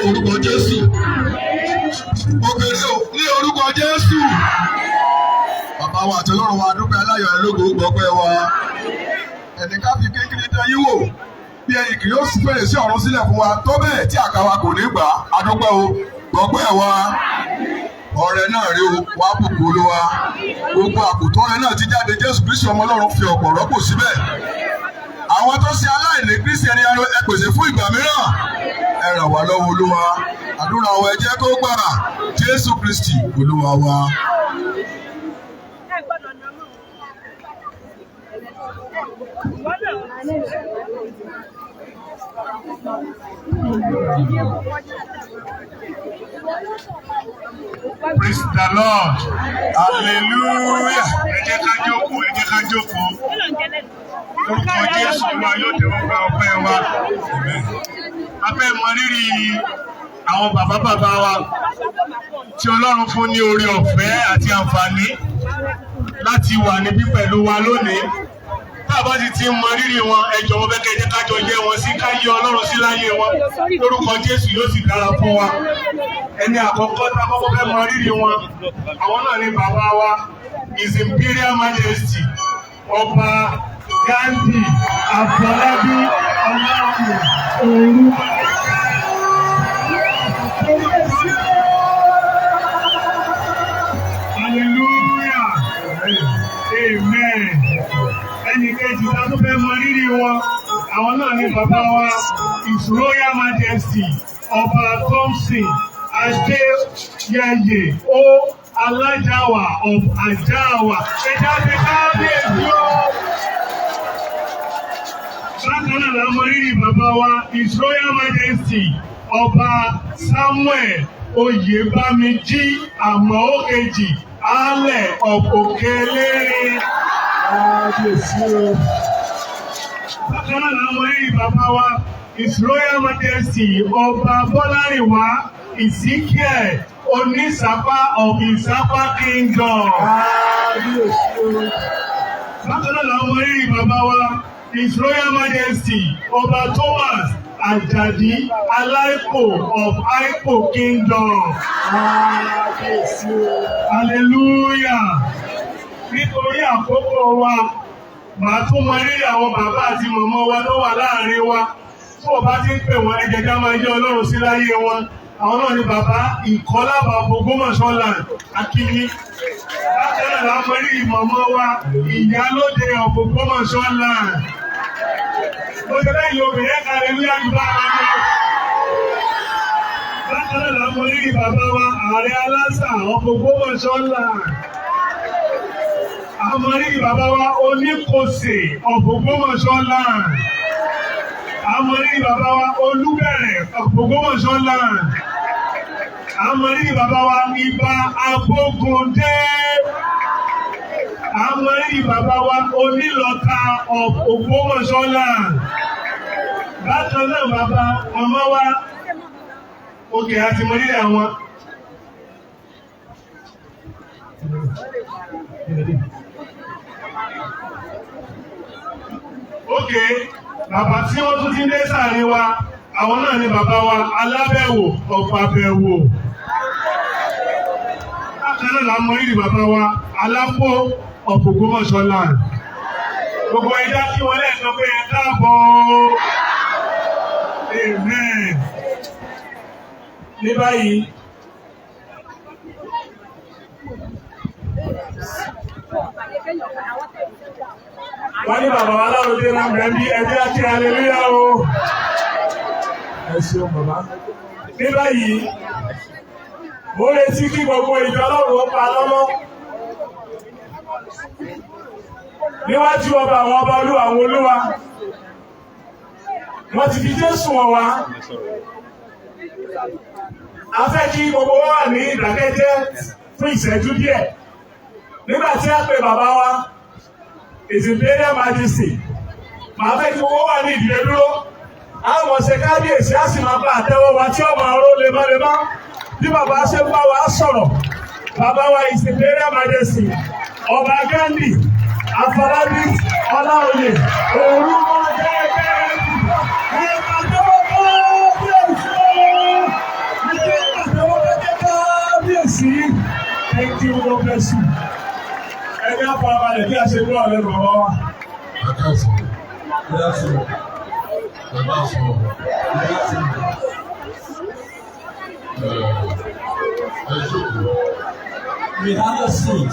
orúkọ Jésù. Òkèrè o ní orúkọ Jésù. Bàbá wa àti Ọlọ́run wa dúpẹ́ aláyọ̀ lógo gbọ́pẹ́ wa. Ẹnìkan fi kékeré dán yín wò. Bí ẹ̀yin kì yóò fèrè sí ọ̀run sílẹ̀ fún wa tó bẹ́ẹ̀ tí àkàwà kò ní gbà á dúpẹ́ o gbọ́pẹ́ wa. Ọrẹ náà rí o wá bùkún Olúwa. Gbogbo àkùtàn ọrẹ náà ti jáde Jésù Kristi ọmọ Ọlọ́run fi ọ̀pọ̀ rọ́pò síbẹ̀. Àwọn tó ṣe aláìní Kristi ẹni ẹ pèsè fún ìgbà mìíràn. Ẹ ràn wá lọ́wọ́ Olúwa. Àdúrà wa ẹ jẹ́ kó gbà Jésù Kristi Olúwa wa. Praise the Lord. Hallelujah. Ẹ jẹ́ ká jókòó, ẹ jẹ́ ká jókòó. Orúkọ Jésù wa yóò tẹ̀wọ́ gba ọpẹ́ wa. A fẹ́ mọ rírì àwọn bàbá wa tí Ọlọ́run fún ní oore ọ̀fẹ́ àti àǹfààní láti wà níbí pẹ̀lú wa lónìí. Tá a bá ti mọ rírì wọn, ẹ jọ̀wọ́ bẹ́ẹ̀ kẹ́ ẹ jẹ́ ká jọ yẹ wọn sí ká yẹ Ọlọ́run sí láyé wọn. Orúkọ Jésù yóò sì dára fún wa. Ẹni àkọ́kọ́ tá a kọ́kọ́ fẹ́ mọ rírì wọn, àwọn náà ni bàbá wa, His Imperial Majesty, Ọba Gandhi Afọlábí Ọláòyè Òru. Hallelujah. Amen. Ẹni kejì tá tó fẹ́ mọ rírì wọn, àwọn náà ni bàbá wa, His Royal Majesty, Ọba Thompson Adéyẹyè O Alájàwà of Àjáàwà. Ẹja ti kábíyèsí o. Bákan náà la mọ rírì bàbá wa, His Royal Majesty, Ọba Samuel Oyèbámijí Àmọ́ókejì Alẹ̀ of Òkèlérè. Bákan náà la mọ rírì bàbá wa, His Royal Majesty, Ọba Bọ́lárìnwá Ezekiel Onísàpá of Ìsàpá Kingdom. Bákan náà la mọ rírì bàbá wa, His Royal Majesty, Ọba Thomas Ajadi Aláìpò of Aipo Kingdom. Hallelujah. Nítorí àkókò wa, màá tún mọ rírì àwọn bàbá àti màmá wa tó wà láàrin wa. Tí wọ́n bá ti ń pè wọ́n, ẹ jẹ́ ká máa jẹ́ Ọlọ́run sí láyé wọn. Àwọn náà ni bàbá Ìkọ́lábà Ògbómọ̀ṣọ́ land Akíní. Bákan náà la mọ rírì màmá wa, Ìyálóde of Ògbómọ̀ṣọ́ land. Mo ṣe lẹ́yìn obìnrin ẹ̀ka rẹ̀ ní àgbà rẹ̀. Bákan náà làwọn onírí bàbá wa ààrẹ aláṣà ọkọ̀ Ògbómọ̀ṣọ́ ńlá. Àwọn onírí bàbá wa oníkòsè ọkọ̀ Ògbómọ̀ṣọ́ ńlá. Àwọn onírí bàbá wa olúbẹ̀rẹ̀ ọkọ̀ Ògbómọ̀ṣọ́ ńlá. Àwọn onírí bàbá wa ibà Abógundé. Àwọn onírí bàbá wa onílọ́ta Ògbómọ̀ṣọ́ ńlá. Bákan náà bàbá ọmọ wa òkè àti mọ̀ nílẹ̀ àwọn. Òkè bàbá tí wọ́n tún ti ń dé sáàrin wa, àwọn náà ni bàbá wa alábẹ̀wò ọ̀pàbẹ̀wò. Bákan náà la mọ̀ nílẹ̀ bàbá wa alápò Ògbómọ̀ṣọ́ land. Gbogbo ẹja kí wọ́n lẹ́ẹ̀kan pé ẹ káàbọ̀. Amen. Ní báyìí, wọ́n ní bàbá wa láròdé lábẹ́ bí ẹbí àti aleluya o. Ẹ ṣeun bàbá. Ní báyìí, mo retí kí gbogbo ìjọ Ọlọ́run ó pa lọ́lọ́. Níwájú ọba àwọn ọba olúwa àwọn olúwa, wọ́n ti fi Jésù wọn wá. A fẹ́ kí gbogbo wa wà ní ìdákẹ́jẹ́ fún ìṣẹ́jú díẹ̀. Nígbà tí a pè bàbá wa, His Imperial Majesty, màá fẹ́ kí gbogbo wa ní ìdílé dúró. Àwọn ọ̀sẹ̀ kábíyèsí á sì máa bá àtẹ́wọ́ wa tí ọmọ ọ̀rọ̀ lemọ́lemọ́. Bí bàbá ṣe ń bá wa sọ̀rọ̀, bàbá wa His Imperial Majesty, Ọba Gandhi, Afọlábí, Ọláoyè, Orúkọ Jẹ́gẹ́. Thank you, God bless you. Ẹgbẹ́ àparabalẹ̀ bí a ṣe gbọ́ ọ̀lẹ́ bàbá wa. We have a seat.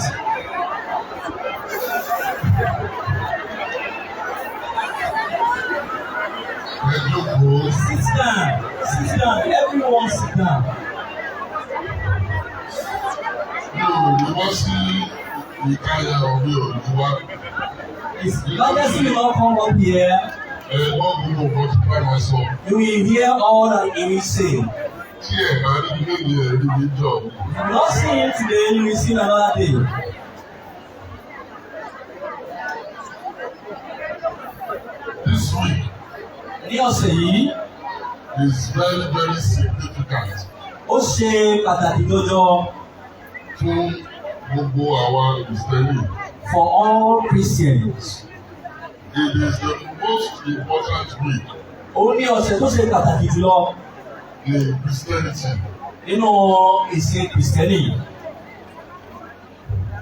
Sit down. Sit down. Everyone sit down. His Majesty will not come up here. You will hear all that he will say. If you not see him today, you will see another day. This week Ní ọ̀sẹ̀ yìí, is very, very significant ó ṣe pàtàkì jọjọ fún gbogbo àwa Kristẹni. for all Christians. It is the most important week Ó ní ọ̀sẹ̀ tó ṣe pàtàkì jùlọ in Christianity. nínú ìsìn Kristẹni.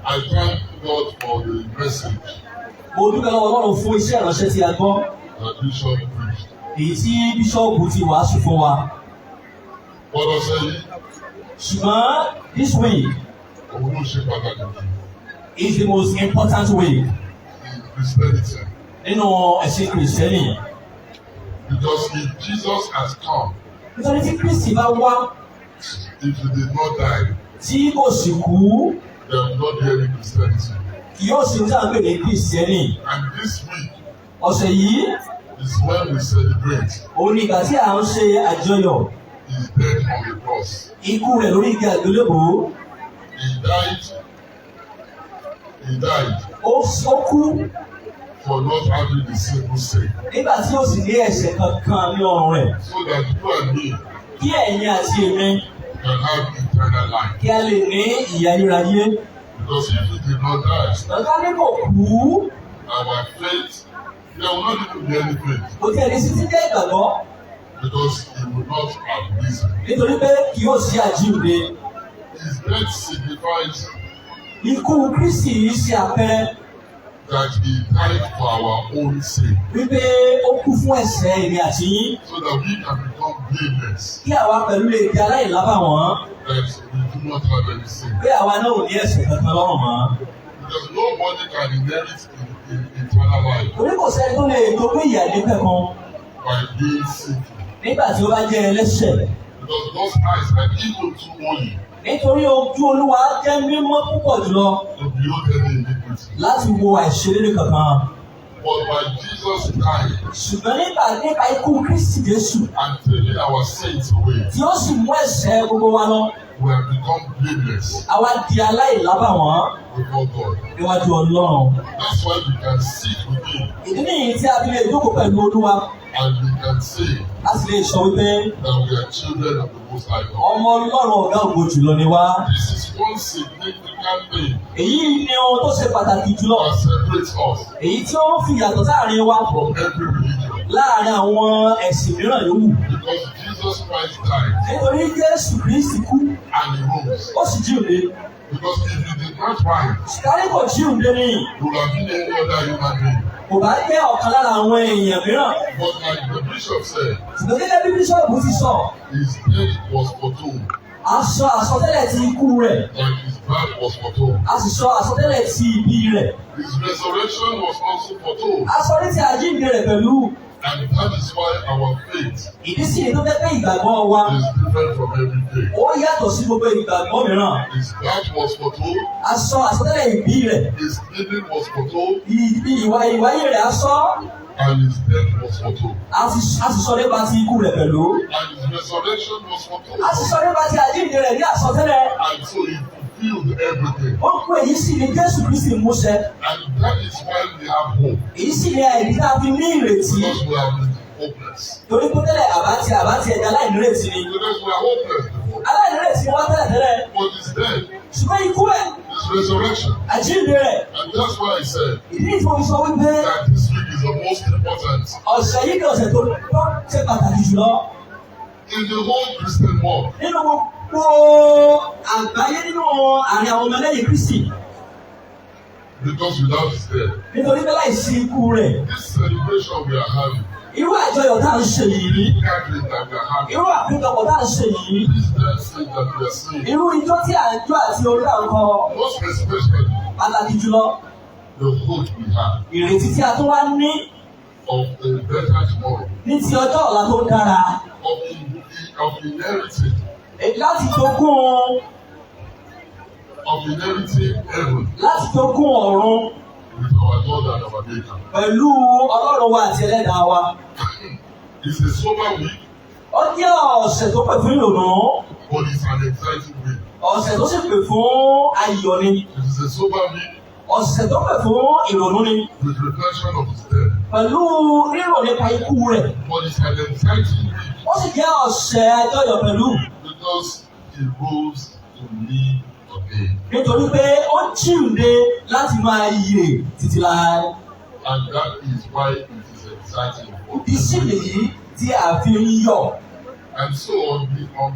I thank God for the message Mo dúpẹ́ lọ́wọ́ Ọlọ́run fún iṣẹ́ ìránṣẹ́ tí a gbọ́, that Bishop preached. èyí tí bíṣọ́ọ̀bù ti wàásù fún wa. Bọ́dọ̀ sẹ́yìn, Ṣùgbọ́n this week òun ló ṣe pàtàkì jù is the most important week in Christianity. nínú ẹ̀sìn Kristẹni. Because if Jesus has come, Nítorí tí Kristi bá wá if he did not die, tí kò sì kú, there will not be any Christianity. kì yóò sì ń sáàpè ní Kristẹni. And this week Ọ̀sẹ̀ yìí, is when we celebrate òun ni ìgbà tí à ń ṣe àjọyọ̀ his death on the cross. ikú rẹ̀ lórí igi àgbélébùú. He died Ó kú for not having the single sin. nígbà tí ó sì ní ẹ̀ṣẹ̀ kankan ní ọrùn rẹ̀. So that you and me Kí ẹ̀yin àti èmi can have eternal life. kí a lè ní ìyè ayérayé. Because if he did not die, Lọ́jọ́ ní kò kú, our faith, there will not even be any faith. kò tí ẹni sí ti jẹ́ ìgbàgbọ́. Because he will not have risen. Nítorí pé kì yóò sí àjíǹde. His death signifies Ikú Kristi yìí ṣe àpẹẹrẹ that he died for our own sake. wípé ó kú fún ẹ̀ṣẹ̀ èmi àti yín. So that we can become blameless. Kí àwa pẹ̀lú lè di aláìlábàwọ́n. That we do not have any sin. Pé àwa náà ò ní ẹ̀ṣẹ̀ kankan lọ́rùn mọ́. Because nobody can inherit in eternal life. Torí kò sẹ́ni tó lè jogún ìyà nípẹ̀ kan. by being sinful. Nígbà tí ó bá jẹ́ ẹlẹ́ṣẹ̀. Because God's eyes are even too holy Nítorí ojú Olúwa jẹ́ mímọ́ púpọ̀ jùlọ to behold any iniquity. láti wo àìṣedéédé kankan. But by Jesus dying Ṣùgbọ́n nípa ikú Kristi Jésù and taking our sins away, tí ó sì mú ẹ̀ṣẹ̀ gbogbo wa lọ, we have become blameless àwa di aláìlábàwọ́n before God. níwájú Ọlọ́run. That's why we can sit with Him Ìdí nìyí tí a fi lè jókòó pẹ̀lú Olúwa and we can say láti lè sọ wípé that we are children of the Most High God. ọmọ Ọlọ́run ọ̀gá ògo jùlọ ni wá. This is one significant thing Èyí ni ohun tó ṣe pàtàkì jùlọ. that separates us Èyí tí ó ń fi ìyàtọ̀ sáàrin wa from every religion. láàrin àwọn ẹ̀sìn mìíràn yòówù. Because Jesus Christ died Nítorí Jésù Kristi kú, and He rose. ó sì jíǹde. Because if He did not rise, Ṣùkárí kò jíǹde ni, He would have been any other human being. kò bá jẹ́ ọ̀kan lára àwọn èèyàn mìíràn. But like the bishop said, Ṣùgbọ́n gẹ́gẹ́ bí Bíṣọ̀bù ti sọ, His death was foretold a sọ àsọtẹ́lẹ̀ ti ikú rẹ̀, and His birth was foretold. a sì sọ àsọtẹ́lẹ̀ ti ìbí rẹ̀. His resurrection was also foretold. A sọ ní ti àjíǹde rẹ̀ pẹ̀lú. And that is why our faith Ìdí sì ni tó jẹ́ pé ìgbàgbọ́ wa is different from every faith. ó yàtọ̀ sí gbogbo ìgbàgbọ́ mìíràn. His birth was foretold. A sọ àsọtẹ́lẹ̀ ìbí rẹ̀, His living was foretold. ìwáyé rẹ̀ a sọ, And His death was foretold. a sì sọ nípa ti ikú rẹ̀ pẹ̀lú. And His resurrection was foretold. A sì sọ nípa ti àjíǹde rẹ̀ ní àsọtẹ́lẹ̀. And so He fulfilled everything. Ó pé èyí sì ni Jésù Kristi múṣẹ. And that is why we have hope. Èyí sì ni àìrí tá a fi ní ìrètí. Because we have been hopeless. Torí pé tẹ́lẹ̀ àbátì ẹ̀dá aláìnírètí ni. Because we are hopeless before. Aláìnírètí ni wá tẹ́lẹ̀ tẹ́lẹ̀. But His death, Ṣùgbọ́n ikú ẹ̀, His resurrection. àjíǹde rẹ̀, And that's why I said ìdí ìfowópamọ́ sọ wípé that this week is the most important ọ̀sẹ̀ yìí ni ọ̀sẹ̀ tó ṣe pàtàkì jùlọ. in the whole Christian world. Nínú gbogbo àgbáyé nínú àárín àwọn ọmọlẹ́yìn Kristi. Because without His death, Nítorí pé láìsí ikú rẹ̀, this celebration we are having, irú àjọyọ̀ tá à ń ṣe yìí, gathering that we are having, irú àpéjọpọ̀ tá à ń ṣe yìí, this dancing that we are seeing, irú ijó tí à ń jó àti orí à ń kọ, most especially pàtàkì jùlọ, the hope we have ìrètí tí a tún wá ní of a better tomorrow, ní ti ọjọ́ ọ̀la tó dára, of inheriting heaven láti jogún ọ̀run with our Lord and our Maker. pẹ̀lú Ọlọ́run wa àti Ẹlẹ́dàá wa. It's a sober week, Ó jẹ́ ọ̀sẹ̀ tó pè fún ìrònú, but it's an exciting week. ọ̀sẹ̀ tó sì pè fún ayọ̀ ni, It is a sober week ọ̀sẹ̀ tó pè fún ìrònú ni, with reflection of His death, pẹ̀lú rírò nípa ikú rẹ̀. but it's an exciting week Ó sì jẹ́ ọ̀sẹ̀ àjọyọ̀ pẹ̀lú because He rose to live again. nítorí pé ó jíǹde láti máa yè títí láé. And that is why it is exciting. Ìdí sì nìyí tí a fi ń yọ̀. And so on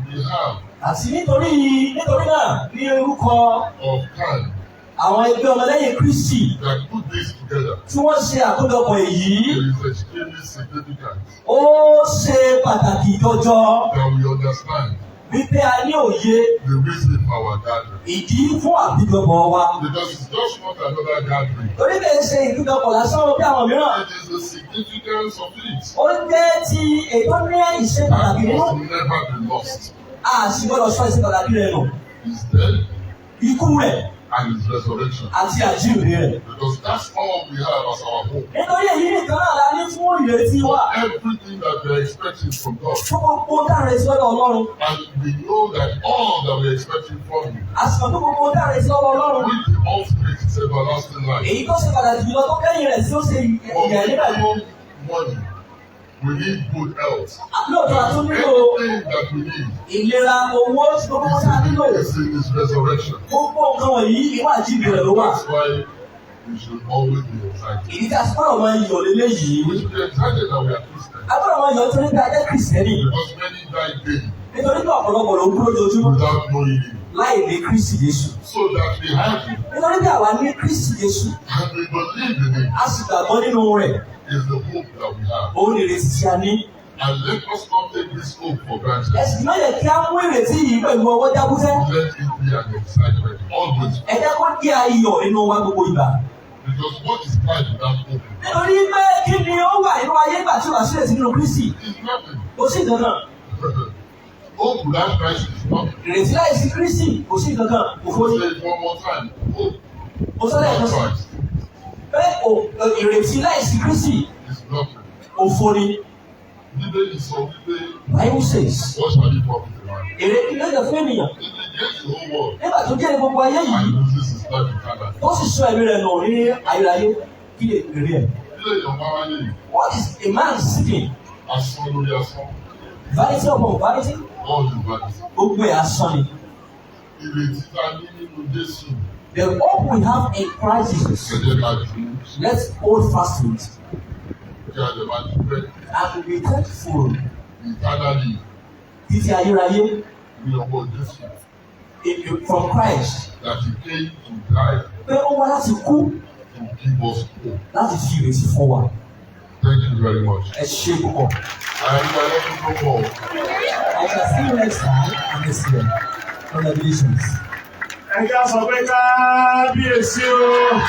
behalf Àti nítorí náà ní orúkọ of CAN àwọn ẹgbẹ́ ọmọlẹ́yìn Kristi that put this together, tí wọ́n ṣe àkójọpọ̀ èyí, it is extremely significant ó ṣe pàtàkì jọjọ that we understand wípé a ní òye the reason for our gathering. ìdí fún àpéjọpọ̀ wa. Because it's just not another gathering. Torí bẹ́ẹ̀ ṣe ìpéjọpọ̀ lásán bí àwọn mìíràn. It is the significance of it Ó jẹ́ ti ètò ní ìṣe pàtàkì that nínú. must never be lost. A sì gbọ́dọ̀ sọ ìṣe pàtàkì rẹ̀ nù. His death Ikú rẹ̀ and His resurrection. àti àjíǹde rẹ̀. Because that's all we have as our hope. Nítorí èyí nìkan náà la ní fún ìrètí wa. Everything that we are expecting from God. Fún gbogbo dáre sí lọ́dọ̀ Ọlọ́run. And we know that all that we are expecting from Him, Àsìkò tó gbogbo dáre sí lọ́dọ̀ Ọlọ́run. with the ultimate is everlasting life. Èyí tó ṣe pàtàkì jùlọ tó kẹ́yìn rẹ̀ tí ó ṣe ìyà nígbà yìí. For money, we need good health. Lóòótọ́ a tún nílò Everything that we need ìlera owó tí gbogbo wọn tá a nílò. is in His resurrection. Gbogbo nǹkan wọ̀nyí ìwà àjíǹde rẹ̀ ló wà. That's why we should always be excited. Èyí tí a sì gbọ́dọ̀ máa yọ̀ lélẹ́yìí. We should be excited that we are Christians. A gbọ́dọ̀ máa yọ̀ nítorí pé a jẹ́ Kìrìsìtẹ́nì. Because many die daily Nítorí pé ọ̀pọ̀lọpọ̀ ló ń dúró lójoojúmọ́ without knowing Him. láì ní Kristi Jésù. So that we have Him Nítorí pé àwa ní Kristi Jésù, and we believe in Him a sì gbàgbọ́ nínú rẹ̀. is the hope that we have. Òun ni ìrètí tí a ní. And let us not take this hope for granted. Ẹ̀sìn náà yẹ kí á mú ìrètí yìí pẹ̀lú ọwọ́ jábútẹ́. Let it be an excitement always. Ẹ jẹ́ kó jẹ́ ayọ̀ nínú wa gbogbo ìgbà. Because what is life without hope? Nítorí pé kí ni ó wà nínú ayé ìgbà tí wàá sílẹ̀ sí nínú Kristi. It's nothing. Kò sí nǹkan. Hope without Christ is nothing. Ìrètí láìsí Kristi kò sí nǹkan. Òfò ni. Say it one more time. Hope Mo sọ lẹ́ẹ̀kan sí. Christ Pé ìrètí láìsí Kristi is nothing. òfò ni. Bíbélì sọ wípé Bible says. what shall it profit a man? Èrè lọ́jọ́ fún ènìyàn. If he gains the whole world Nígbà tó jẹ́ gbogbo ayé and yìí, loses his life eternally. ó sì sọ ẹ̀mí rẹ̀ nù ní ayérayé kí lè rí ẹ̀. Ilé èèyàn máa wáyé yìí. What is a man seeking? Asán lórí asán. Vanity upon vanity? All the vanity. Gbogbo ẹ̀ asán ni. Ìrètí tá a ní nínú Jésù. The hope we have in Christ Jesus, Ẹ̀jẹ̀ ká ju let's hold fast to it kí a lè máa dúpẹ́ and be thankful eternally títí ayérayé ní ọwọ́ Jésù. from Christ. That he came to die Pé ó wá láti kú to give us hope. láti fi ìrètí fún wa. Thank you very much. Ẹ ṣé púpọ̀. I am the Lord. I shall see you next time on this year. Congratulations. Ẹ jẹ́ sọ pé kábíyèsí o.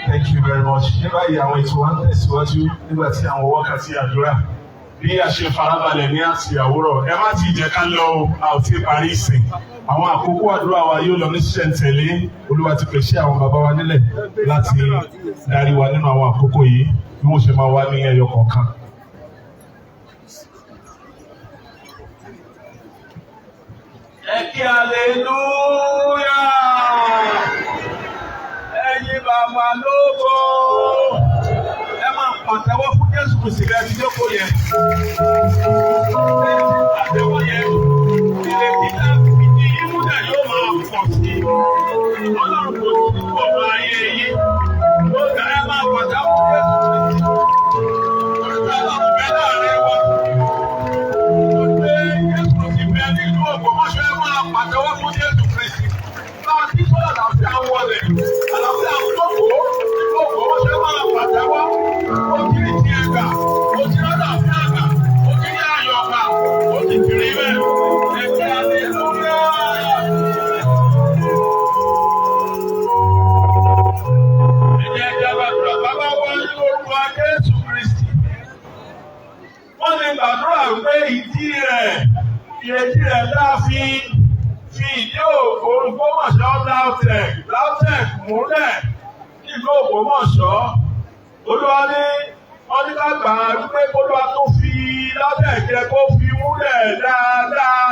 Thank you very much. Ní báyìí àwọn ètò wa ń tẹ̀síwájú nígbà tí àwọn wákàtí àdúrà bí a ṣe farabalẹ̀ ní àti àwòrán ẹ má ti jẹ́ ká lọ o, a ò tí ì parí ìsìn. Àwọn àkókò àdúrà wa yóò lọ ní ṣísẹ̀ntẹ̀lé. Olúwa ti pèsè àwọn bàbá wa nílẹ̀ láti darí wa nínú àwọn àkókò yìí bí wọ́n ṣe máa wá ní ẹyọ kọ̀ọ̀kan. Ẹ kí hallelujah! Ẹ̀yin bàbá lógo! Ẹ máa pàtẹ́wọ́ fún Jésù Kristi bẹ́ẹ̀ ti jókòó yẹn. Àtẹ́wọ́ yẹn, ìrètí náà fìdí ìmúdà yóò máa pọ̀ sí i. Ọlọ́run kò sí kú ọ̀rọ̀ ayé yìí. Ó dá ẹ máa pàtẹ́wọ́ fún Jésù Kristi. Ọlọ́run bẹ́ẹ̀ láàrin wa. Ó gbé Jésù Kristi bẹ́ẹ̀ nílùú Ògbómọ̀ṣọ́ ẹ máa pàtẹ́wọ́ fún Jésù Kristi. Báwo tí sọ́dọ̀ àlàáfíà ń wọlé? Àlàáfíà ń gbòkó. Ògbómọ̀ṣọ́ máa pàtẹ́wọ́. Ó kiri ti ẹ̀gbà. Ó ti rọ́dà fún àgbà. Ó ti rí ayọ̀ ọ̀gbà. Ó ti kiri bẹ́ẹ̀. Ẹ̀kẹ́ hallelujah. Ẹ̀jẹ̀ gbàdúrà bàbá wa ní orúkọ Jésù Kristi. Wọ́n ní gbàdúrà pé ìdí rẹ̀ dá fi ìdí Ògbómọ̀ṣọ́ LAUTECH múlẹ̀ nílùú Ògbómọ̀ṣọ́. Olúwa ní wọ́n ní ká gbà wípé Olúwa tó fi LAUTECH jẹ́ kó fi múlẹ̀ dáadáa.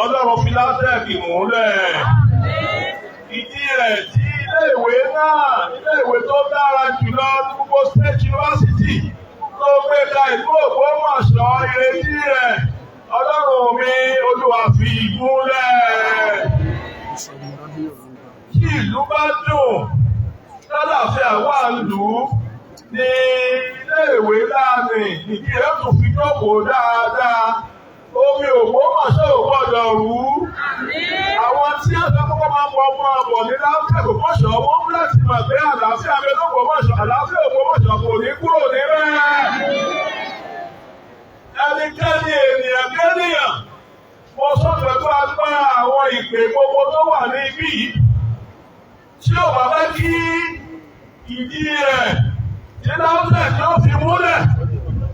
Ọlọ́run fi LAUTECH múlẹ̀. Ìdí rẹ̀ tí ilé-ìwé tó dára jùlọ ní gbogbo State University tó gbé ka ìlú Ògbómọ̀ṣọ́ ìrètí rẹ̀. Ọlọ́run mi Olúwa fi múlẹ̀. Tí ìlú bá dùn, lálàáfíà wà lù ú ní ilé-ìwé láàrin ìdí rẹ̀ tún fi jókòó dáadáa. Omi Ògbómọ̀ṣọ́ ò gbọ́dọ̀ rú. Àwọn tí ẹ̀sọ́ kọ́kọ́ máa ń bọ ọmọ àbọ̀ ní LAUTECH Ògbómọ̀ṣọ́ wọ́n mú láti mọ̀ pé àlàáfíà mi l'Ògbómọ̀ṣọ́, àlàáfíà Ògbómọ̀ṣọ́ kò ní kúrò níbẹ̀. Ẹnikẹ́ni ènìyàn kẹ́nìyàn, mo sọ pẹ̀lú agbára àwọn ìpè gbogbo tó wà ní ibí yìí. Tí ò bá fẹ́ kí ìdí rẹ̀ ní LAUTECH yóò fi múlẹ̀,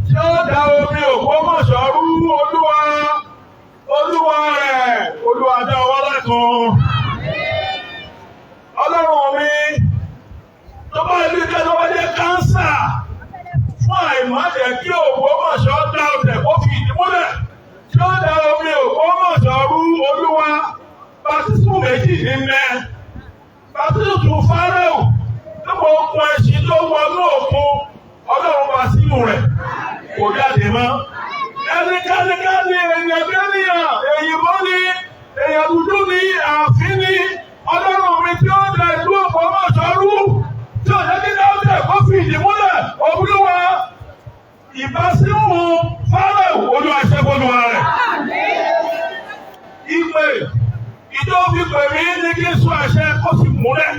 tí ó da omi Ògbómọ̀ṣọ́ rú Olúwa dá ọwọ́ lẹ́kan. Ọlọ́run mi, tó bá ilé jẹ́ tó bá jẹ́ kánsà fún àìmọ́jẹ̀ kí Ògbómọ̀ṣọ́ LAUTECH kó fi ìdí múlẹ̀, tí ó da omi Ògbómọ̀ṣọ́ rú Olúwa. Bàtísù méjì ní mẹ́. Bàtísù Fáráò nípa okùn ẹṣin tó wọnú òkun, Ọlọ́run bá sínú rẹ̀ kò jáde mọ́. Ẹnikẹ́ni ènìyàn kẹ́nìyàn, èyìnbó ni, èèyàn dúdú ni, ààfin ni, Ọlọ́run mi tí ó da ìlú Ògbómọ̀ṣọ́ rú, tí ó jẹ́ kí LAUTECH kó fi ìdí múlẹ̀, Olúwa ìbásímù Fáráò. fi pè mí ní kí n sọ àṣẹ kó sì múlẹ̀.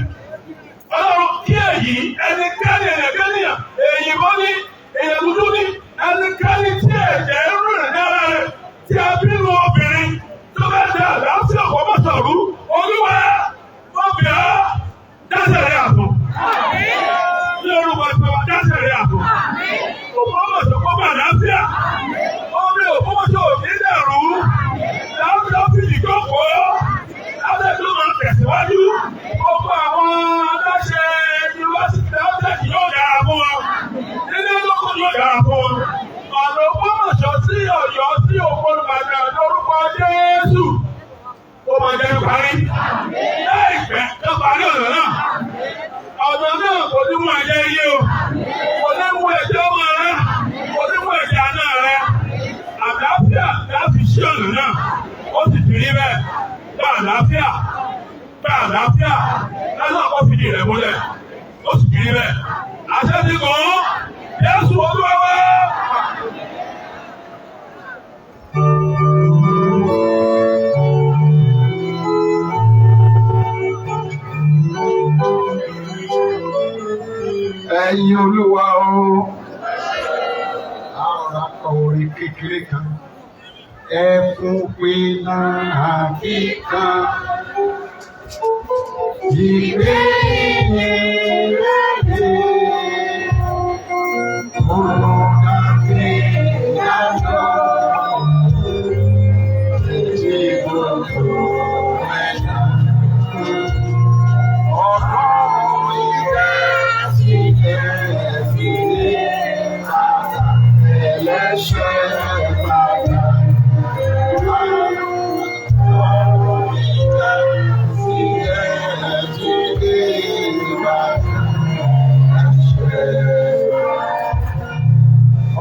Ọlọ́run kí èyí ẹnikẹ́ni èyí bọ́ ní èyàn dúdú ní ẹnikẹ́ni tí ẹ̀jẹ̀ ń rìn lára rẹ̀ tí a bí lu obìnrin tó bá dá àlàáfíà kọ́ mọ́tòrú olúwa obìnrin dáṣẹ̀ rẹ̀ àtọ̀. Ní orúkọ tí wọ́n dáṣẹ̀ rẹ̀ àtọ̀. Òpómọ̀ṣọ́ kọ́ bá àlàáfíà. Omi Òpómọ̀ṣọ́ ò ní dẹ̀rú. Láwùjọ fi ìjókòó. Láwùjọ tó máa tẹ̀síwájú. Gbogbo àwọn aláṣẹ yunifásitì láwùjọ yóò dára fún wọn. Ilé lókun yóò dára fún wọn. Ọ̀nà Òpómọ̀ṣọ́ sí Ọ̀yọ́ sí Ògbómọ̀ṣọ́ lórúkọ Jésù. Ó máa jẹ́ parí. Láìpẹ́ tó parí ọ̀nà náà. Ọ̀nà náà kò ní mú ẹ̀jẹ̀ iye o. Kò ní mú ẹ̀jẹ̀ ọmọ rẹ. Kò ní mú ẹ̀jẹ̀ àná rẹ. Àlàáfíà láti ṣí ọ̀nà náà. Ó sì ti rí bẹ́ẹ̀. Gba àlàáfíà. Gba àlàáfíà. Lọ́nà kó fìdí rẹ̀ múlẹ̀. Ó sì ti rí bẹ́ẹ̀. Àṣẹ ti kàn án. Jésù Olúwa wá. Ẹ̀yin Olúwa o, àwọn akọ orin kékeré kan, ẹkún pinna àkíkan, ìgbé ìrẹ́lẹ̀, olùdá fi yàtọ̀, ètí gbogbo ẹ̀dá.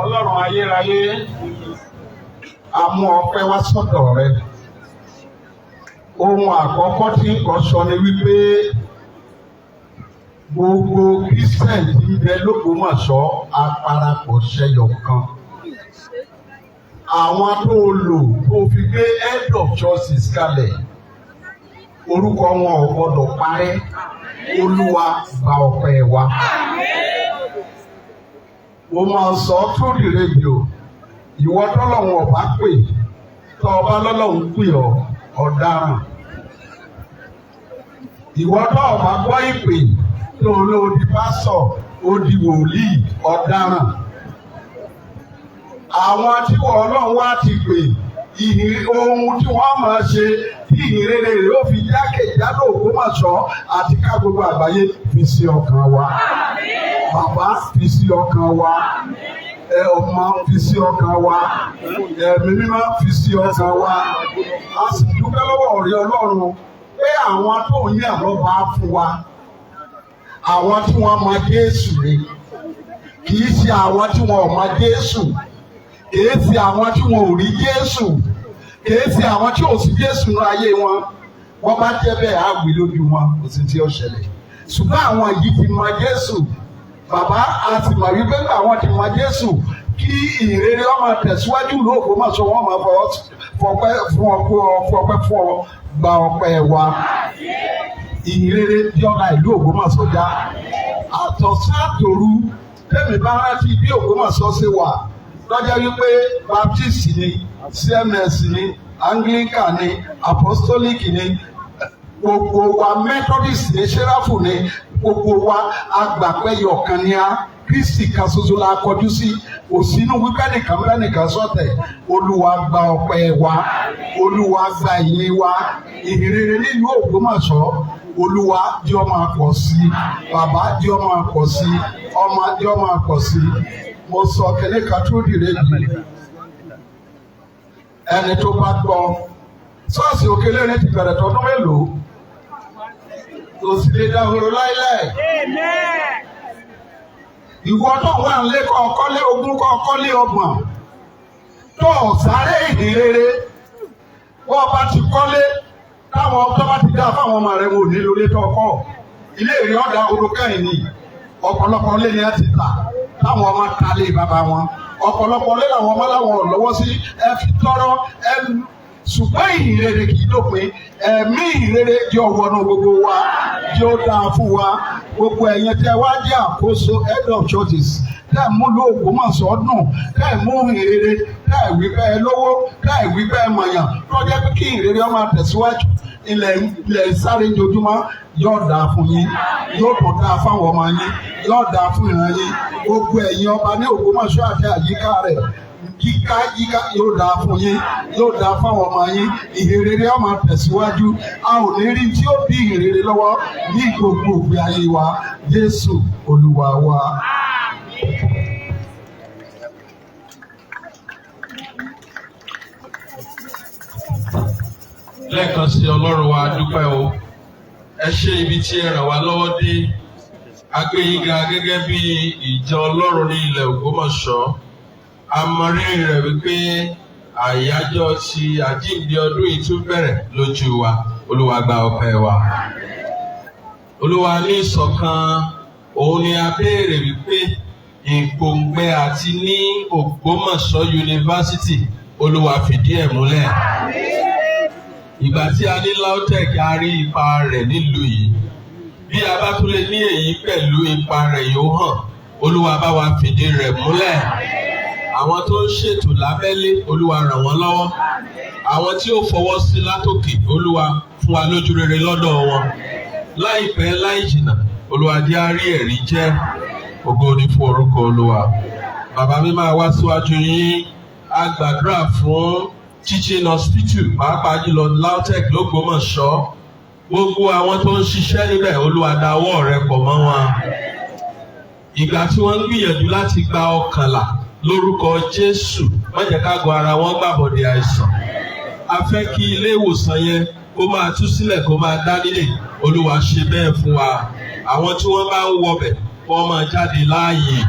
Ọlọ́run ayérayé, a mú ọpẹ́ wá sọ́dọ̀ rẹ. Ohun àkọ́kọ́ tí nǹkan sọ ni wípé gbogbo Christian tí ń bẹ l'Ógbómọ̀ṣọ́ aparapọ̀ ṣẹyọ kan. Àwọn tó lò tó fi gbé head of churches kalẹ̀, orúkọ wọn ò gbọdọ̀ parẹ́. Olúwa gba ọpẹ́ wa. Mo máa sọ through the radio, ìwọ tọ́lọ́run ọba pè, tọ́ ọba lọ́lọ́run pè ọ́ ọ̀daràn. Ìwọ tọ́ ọba gbọ́ ìpè tó olóòdì pásọ̀ odi wòlíì ọ̀daràn. Àwọn tí wọ́n Ọlọ́run wá ti pè ohun tí wọ́n máa ṣe tí ìhìnrere rẹ̀ ó fi jákèjádò Ògbómọ̀ṣọ́ àti ká gbogbo àgbáyé fi sí ọkàn wa. Bàbá fi sí ọkàn wa. Ọmọ fi sí ọkàn wa. Ẹ̀mí mímọ́ fi sí ọkàn wa. A sì dúpẹ́ lọ́wọ́ ọ̀rẹ́ Ọlọ́run pé àwọn tó ń yàn lọ́ba fún wa. Àwọn tí wọ́n mọ Jésù ni. Kì í ṣe àwọn tí wọ́n ò mọ Jésù. Kì í ṣe àwọn tí wọ́n ò rí Jésù. Kì í ṣe àwọn tí ò sí Jésù ní ayé wọn. Wọ́n bá jẹ́ bẹ́ẹ̀ á wí lójú wọn, kò sí tí ó ṣẹlẹ̀. Ṣùgbọ́n àwọn yìí ti mọ Jésù. Bàbá àti màrí pé àwọn ti mọ Jésù kí ìrere ọmọ tẹ̀síwájú ìlú Ògbómọ̀ṣọ́ wọn máa fọpẹ́ fún ọ gba ọpẹ́ wa. Ìrere yọ̀ọ̀la ìlú Ògbómọ̀ṣọ́ já. Àtọ̀sán àtòru tẹ́mi bá rántí bí Ògbómọ̀ṣọ́ ṣe wà lọ́jọ́ wípé Baptist ni, CMS ni, Anglican ni, Apostolic ni, gbogbo wa Methodist ni, Serafu ni, gbogbo wa agbàpẹ́yọ̀ kan ni a Kristi kan ṣoṣo la kọjú sí. Òsínú wípé nìkan sọ̀tẹ̀. Olúwa gba ọpẹ́ wa. Olúwa gba ìyìn wa. Ìhìnrere nílùú Ògbómọ̀ṣọ́. Olúwa jẹ́ ó máa pọ̀ sí. Bàbá jẹ́ ó máa pọ̀ sí. Ọmọ jẹ́ ó máa pọ̀ sí. Mo sọ kẹ́lẹ́ kan tó dìre jù. Ẹni tó bá gbọ́. Ṣọ́ọ̀ṣì Òkèlè rẹ̀ ti bẹ̀rẹ̀ tọdún mélòó? Kò sì lè dahoro láíláí. Ìwọ tó wà nílé kọ́kọ́lé ogún kọ́kọ́lé ọgbọ̀n. Tó sáré ìhìnrere. Wọ́n bá ti kọ́lé. Táwọn tó bá ti dá fáwọn ọmọ rẹ̀ wò ní lórí tọ́kọ́. Ilé ìrìn ọ̀dà olùkẹ́yìn ni. Ọ̀pọ̀lọpọ̀ lé ní ẹ ti tà. Táwọn ọmọ ta lé bàbá wọn. Ọ̀pọ̀lọpọ̀ lé làwọn ọmọ láwọn lọ́wọ́ sí ẹ fi tọrọ ẹ ṣùgbọ́n ìhìnrere kì í dópin. Ẹ̀mí ìhìnrere jẹ́ ọ̀wọ́nà gbogbo wa, jẹ́ ó dáa fún wa. Gbogbo ẹ̀yin tẹ́ wá jẹ́ àkóso head of churches, tẹ́ mú ló Ògbómọ̀ṣọ́ dùn, tẹ́ mú ìhìnrere, tẹ́ wí bẹ́ẹ̀ lówó, tẹ́ wí bẹ́ẹ̀ mọ̀yàn, tó jẹ́ kí ìhìnrere ó máa tẹ̀síwájú. Ilẹ̀ sáré jojúmọ́ yóò dáa fún yín, yóò tún dáa fáwọn ọmọ yín, yóò dáa fún ìran yín. Gbogbo ẹ̀yin ọba ní Ògbómọ̀ṣọ́ àti àyíká rẹ̀, yíká yóò dáa fún yín, yóò dáa fáwọn ọmọ yín. Ìhìnrere ó máa tẹ̀síwájú. A ò ní rí tí ó bí ìhìnrere lọ́wọ́ ní gbogbo ògbé ayé wa. Jésù Olúwa wa. Lẹ́ẹ̀kan sí Ọlọ́run wa dúpẹ́ o. Ẹ ṣé ibi tí ẹ ràn wá lọ́wọ́ dé. A gbé yín ga gẹ́gẹ́ bí ìjọ Ọlọ́run ní ilẹ̀ Ògbómọ̀ṣọ́. A mọ rírì rẹ̀ wípé àyájọ́ ti àjíǹde ọdún yìí tún bẹ̀rẹ̀ lójú wa. Olúwa gba ọpẹ́ wa. Olúwa ní ìṣọ̀kan òun ni a béèrè wípé ìgbòǹgbẹ àti ní Ògbómọ̀ṣọ́ yunifásitì Olúwa fìdí ẹ̀ múlẹ̀. Ìgbà tí a ní LAUTECH a rí ipa rẹ̀ nílùú yìí. Bí a bá tún lè ní èyí pẹ̀lú ipa rẹ̀ yóò hàn. Olúwa bá wa fìdí rẹ̀ múlẹ̀. Àwọn tó ń ṣètò lábẹ́lé Olúwa ràn wọ́n lọ́wọ́. Àwọn tí ó fọwọ́ sí látòkè Olúwa fún wa lójú rere lọ́dọ̀ wọn. Láìpẹ́ láì jìnnà Olúwa jẹ́ á rí ẹ̀rí jẹ́. Ògo ni fún orúkọ Olúwa. Bàbá mi máa wá síwájú yín. A gbàdúrà fún teaching hospital pàápàá jùlọ LAUTECH l'Ógbómọ̀ṣọ́. Gbogbo àwọn tó ń ṣiṣẹ́ níbẹ̀ Olúwa dáwọ́ rẹ pọ̀ mọ́ wọn. Ìgbà tí wọ́n ń gbìyànjú láti gba ọkànlá lórúkọ Jésù má jẹ́ ká gọ ara wọn gbàbọ̀dé àìsàn. A fẹ́ kí ilé ìwòsàn yẹn kó máa tú sílẹ̀ kó máa dá nílé. Olúwa ṣe bẹ́ẹ̀ fún wa. Àwọn tí wọ́n bá ń wọbẹ̀ wọ́n máa jáde láàyè.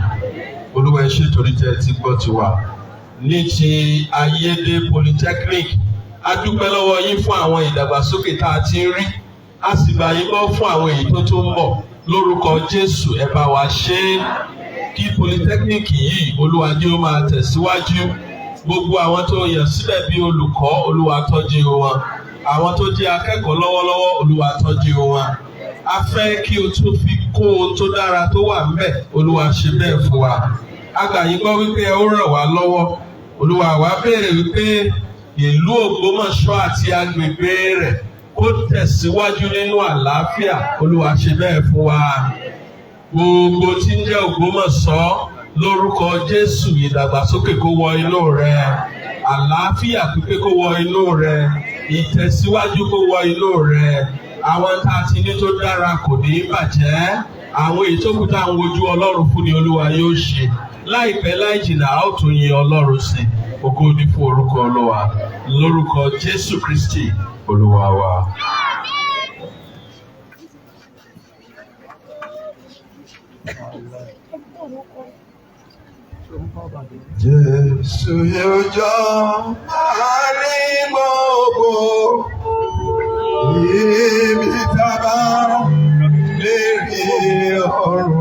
Olúwa ẹ ṣé torí tẹ́ ẹ ti gbọ́ tiwa. Ní ti Ayédè Polytechnic, a dúpẹ́ lọ́wọ́ yín fún àwọn ìdàgbàsókè tá a ti ń rí. A sì gbà yín gbọ́ fún àwọn èyí tó ń bọ̀. Lórúkọ Jésù ẹ bá wa ṣe é. Kí Polytechnic yìí Olúwa jẹ́ ó máa tẹ̀síwájú. Gbogbo àwọn tó yàn síbẹ̀ bí olùkọ́ Olúwa tọ́jú wọn. Àwọn tó jẹ́ akẹ́kọ̀ọ́ lọ́wọ́lọ́wọ́ Olúwa tọ́jú wọn. A fẹ́ kí o tún fi kún ohun tó dára tó wà ńbẹ̀. Olúwa ṣe bẹ́ẹ̀ fún wa. A gbà yín gbọ́ wípé ẹ ó ràn wá lọ́wọ́. Olúwa wa béèrè wípé ìlú Ògbómọ̀ṣọ́ àti agbègbè rẹ̀ kó tẹ̀síwájú nínú àlàáfíà. Olúwa ṣe bẹ́ẹ̀ fún wa. Gbogbo tí ń jẹ́ Ògbómọ̀ṣọ́ lórúkọ Jésù ìdàgbàsókè kó wọ inú rẹ. Àlàáfíà pípé kó wọ inú rẹ. Ìtẹ̀síwájú kó wọ inú rẹ. Àwọn tá a ti ní tó dára kò ní bàjẹ́. Àwọn èyí tó kù tá à ń wojú Ọlọ́run fún ni Olúwa yóò ṣe. Láìpẹ́ láì jìnnà a ó tún yin Ọlọ́run sí. Ògo ni fún orúkọ Olúwa. Lórúkọ Jésù Kristi Olúwa wa. Jésù yóò jọ máa ní gbogbo ibi tá a bá lè rí ọ̀run.